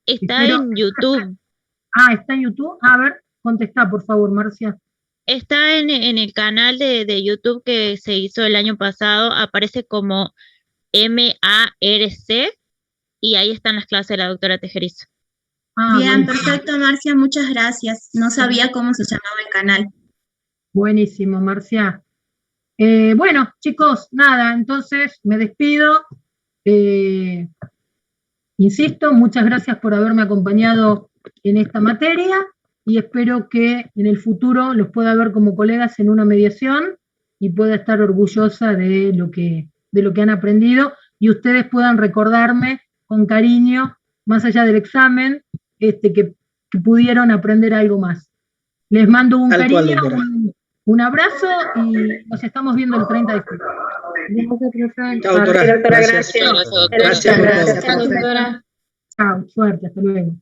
Está en YouTube. ¿Está en YouTube? A ver, contestá, por favor, Marcia. Está en el canal de YouTube que se hizo el año pasado, aparece como MARC y ahí están las clases de la doctora Tejerizo. Bien, perfecto, Marcia, muchas gracias. No sabía cómo se llamaba el canal. Buenísimo, Marcia. Bueno, chicos, nada, entonces me despido. Insisto, muchas gracias por haberme acompañado en esta materia y espero que en el futuro los pueda ver como colegas en una mediación y pueda estar orgullosa de lo que han aprendido y ustedes puedan recordarme con cariño, más allá del examen, que pudieron aprender algo más. Les mando un cariño, un abrazo y nos estamos viendo el 30 de julio. Chao, doctora. Doctora, Gracias. gracias. Gracias por todo. Gracias, doctora. Chao, suerte, hasta luego.